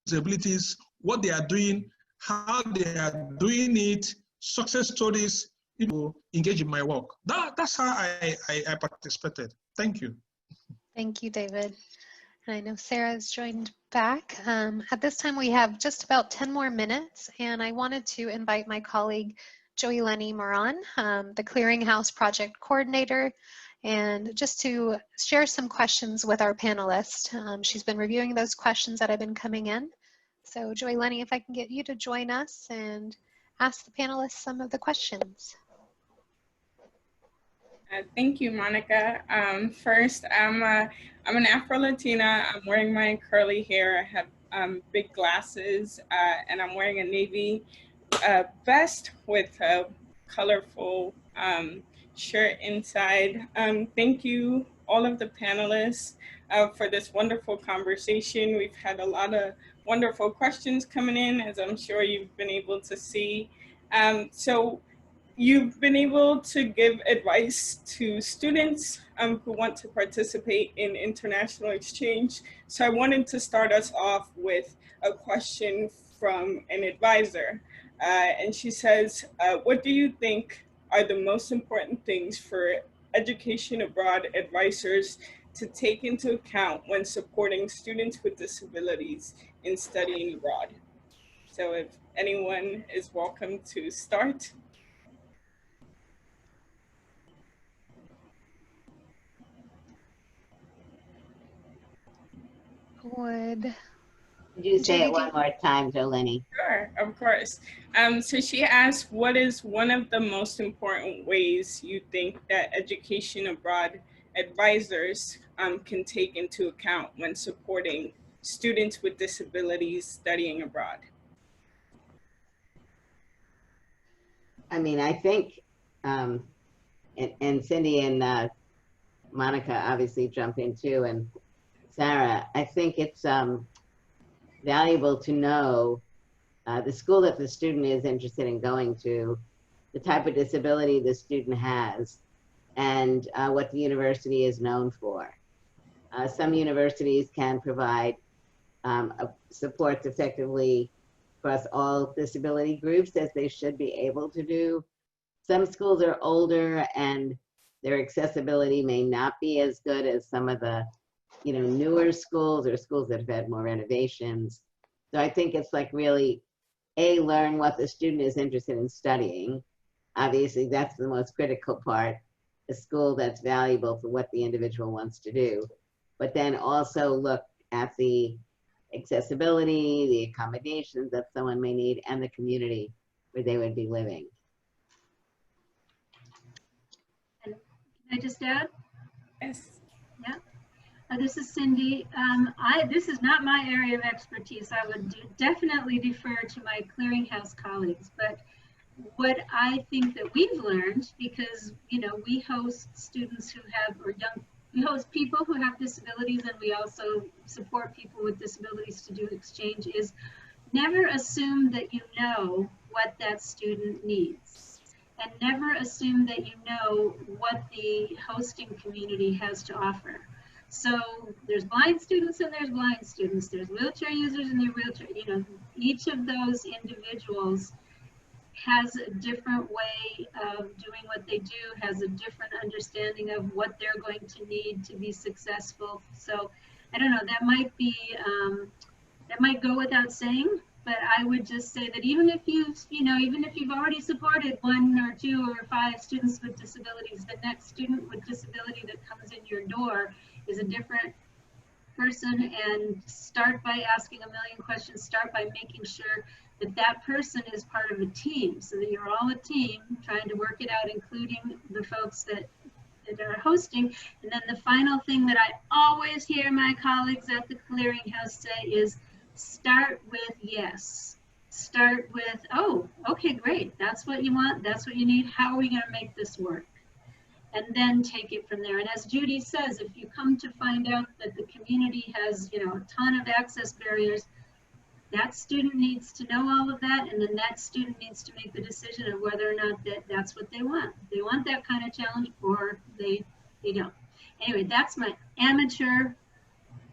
disabilities, what they are doing, how they are doing it, success stories, engage in my work. That's how I participated. Thank you. Thank you, David. And I know Sarah has joined back. At this time, we have just about 10 more minutes, and I wanted to invite my colleague, Joyleni Moran, the Clearinghouse Project Coordinator, and just to share some questions with our panelist. She's been reviewing those questions that have been coming in. So Joyleni, if I can get you to join us and ask the panelists some of the questions. Thank you, Monica. First, I'm an Afro-Latina. I'm wearing my curly hair. I have big glasses, and I'm wearing a navy vest with a colorful shirt inside. Thank you, all of the panelists, for this wonderful conversation. We've had a lot of wonderful questions coming in, as I'm sure you've been able to see. So you've been able to give advice to students who want to participate in international exchange. So I wanted to start us off with a question from an advisor. And she says, what do you think are the most important things for education abroad advisors to take into account when supporting students with disabilities in studying abroad? So if anyone is welcome to start. Could you say it one more time, Joyleni? Sure, of course. So she asked, what is one of the most important ways you think that education abroad advisors can take into account when supporting students with disabilities studying abroad? I mean, I think, and Cindy and Monica obviously jump in too, and Sara, I think it's valuable to know the school that the student is interested in going to, the type of disability the student has, and what the university is known for. Some universities can provide supports effectively across all disability groups, as they should be able to do. Some schools are older and their accessibility may not be as good as some of the newer schools or schools that have had more renovations. So I think it's like really, learn what the student is interested in studying. Obviously, that's the most critical part, a school that's valuable for what the individual wants to do. But then also look at the accessibility, the accommodations that someone may need, and the community where they would be living. Can I just add? Yes. Yeah. This is Cindy. This is not my area of expertise. I would definitely defer to my clearinghouse colleagues. But what I think that we've learned, because we host students who have, we host people who have disabilities, and we also support people with disabilities to do exchange, is never assume that you know what that student needs, and never assume that you know what the hosting community has to offer. So there's blind students and there's blind students. There's wheelchair users and they're wheelchair, each of those individuals has a different way of doing what they do, has a different understanding of what they're going to need to be successful. So I don't know, that might be, that might go without saying, but I would just say that even if even if you've already supported 1 or 2 or 5 students with disabilities, the next student with disability that comes in your door is a different person, and start by asking a million questions, start by making sure that that person is part of a team, so that you're all a team trying to work it out, including the folks that are hosting. And then the final thing that I always hear my colleagues at the clearinghouse say is, start with yes. Start with, oh, okay, great, that's what you want, that's what you need, how are we going to make this work? And then take it from there. And as Judy says, if you come to find out that the community has, a ton of access barriers, that student needs to know all of that, and then that student needs to make the decision of whether or not that's what they want. They want that kind of challenge, or they don't. Anyway, that's my amateur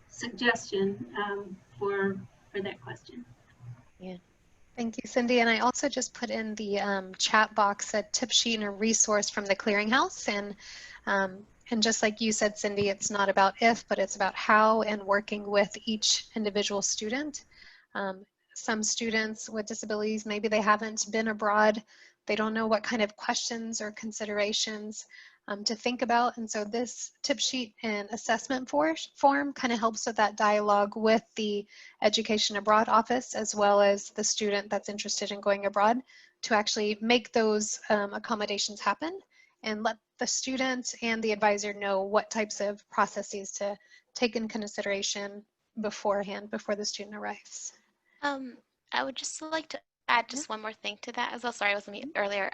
suggestion for that question. Yeah. Thank you, Cindy. And I also just put in the chat box a tip sheet and a resource from the clearinghouse. And just like you said, Cindy, it's not about if, but it's about how, and working with each individual student. Some students with disabilities, maybe they haven't been abroad. They don't know what kind of questions or considerations to think about. And so this tip sheet and assessment form kind of helps with that dialogue with the Education Abroad office, as well as the student that's interested in going abroad, to actually make those accommodations happen, and let the student and the advisor know what types of processes to take in consideration beforehand, before the student arrives. I would just like to add just one more thing to that as well. Sorry, I wasn't me earlier.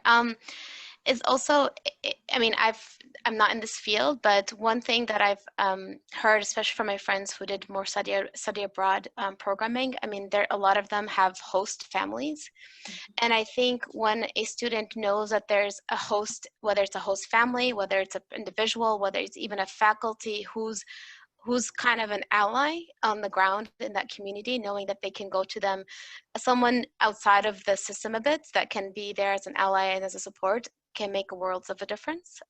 Is also, I mean, I'm not in this field, but one thing that I've heard, especially from my friends who did more study abroad programming, I mean, a lot of them have host families. And I think when a student knows that there's a host, whether it's a host family, whether it's an individual, whether it's even a faculty who's kind of an ally on the ground in that community, knowing that they can go to them, someone outside of the system a bit that can be there as an ally and as a support, can make worlds of a difference,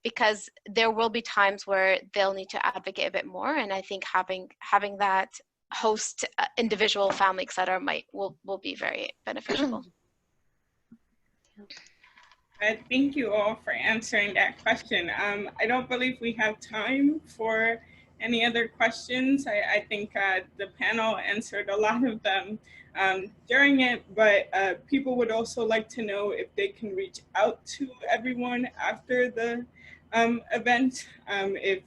because there will be times where they'll need to advocate a bit more. And I think having that host individual, family, etc., will be very beneficial. Thank you all for answering that question. I don't believe we have time for any other questions. I think the panel answered a lot of them during it, but people would also like to know if they can reach out to everyone after the event. If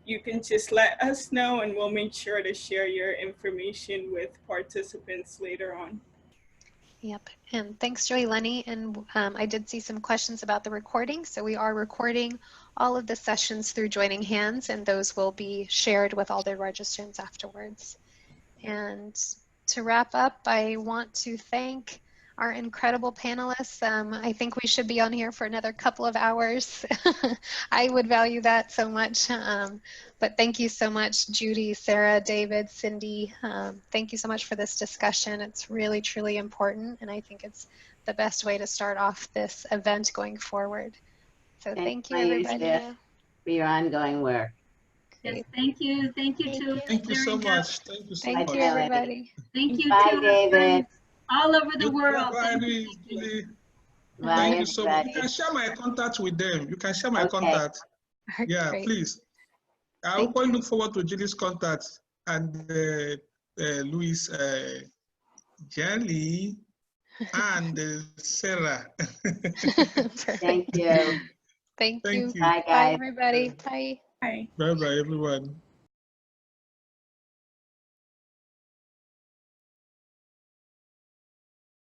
you can just let us know, and we'll make sure to share your information with participants later on. Yep, and thanks, Joey Lenny. And I did see some questions about the recording. So we are recording all of the sessions through Joining Hands, and those will be shared with all the registrants afterwards. And to wrap up, I want to thank our incredible panelists. I think we should be on here for another couple of hours. I would value that so much. But thank you so much, Judy, Sara, David, Cindy. Thank you so much for this discussion. It's really, truly important, and I think it's the best way to start off this event going forward. So thank you, everybody. For your ongoing work. Yes, thank you. Thank you to Thank you so much. Thank you so much. Thank you, everybody. Thank you Bye, to David. all over the world. Bye, Thank you. Bye, thank you so much. everybody. You can share my contact with them. You can share my Okay. contact. Yeah, Great. please. I Thank will look forward to Judy's contact and Louis Jelly and Sarah. Thank you. Thank you. you. Bye, Bye, guys. everybody. Bye. Bye. Bye-bye, everyone.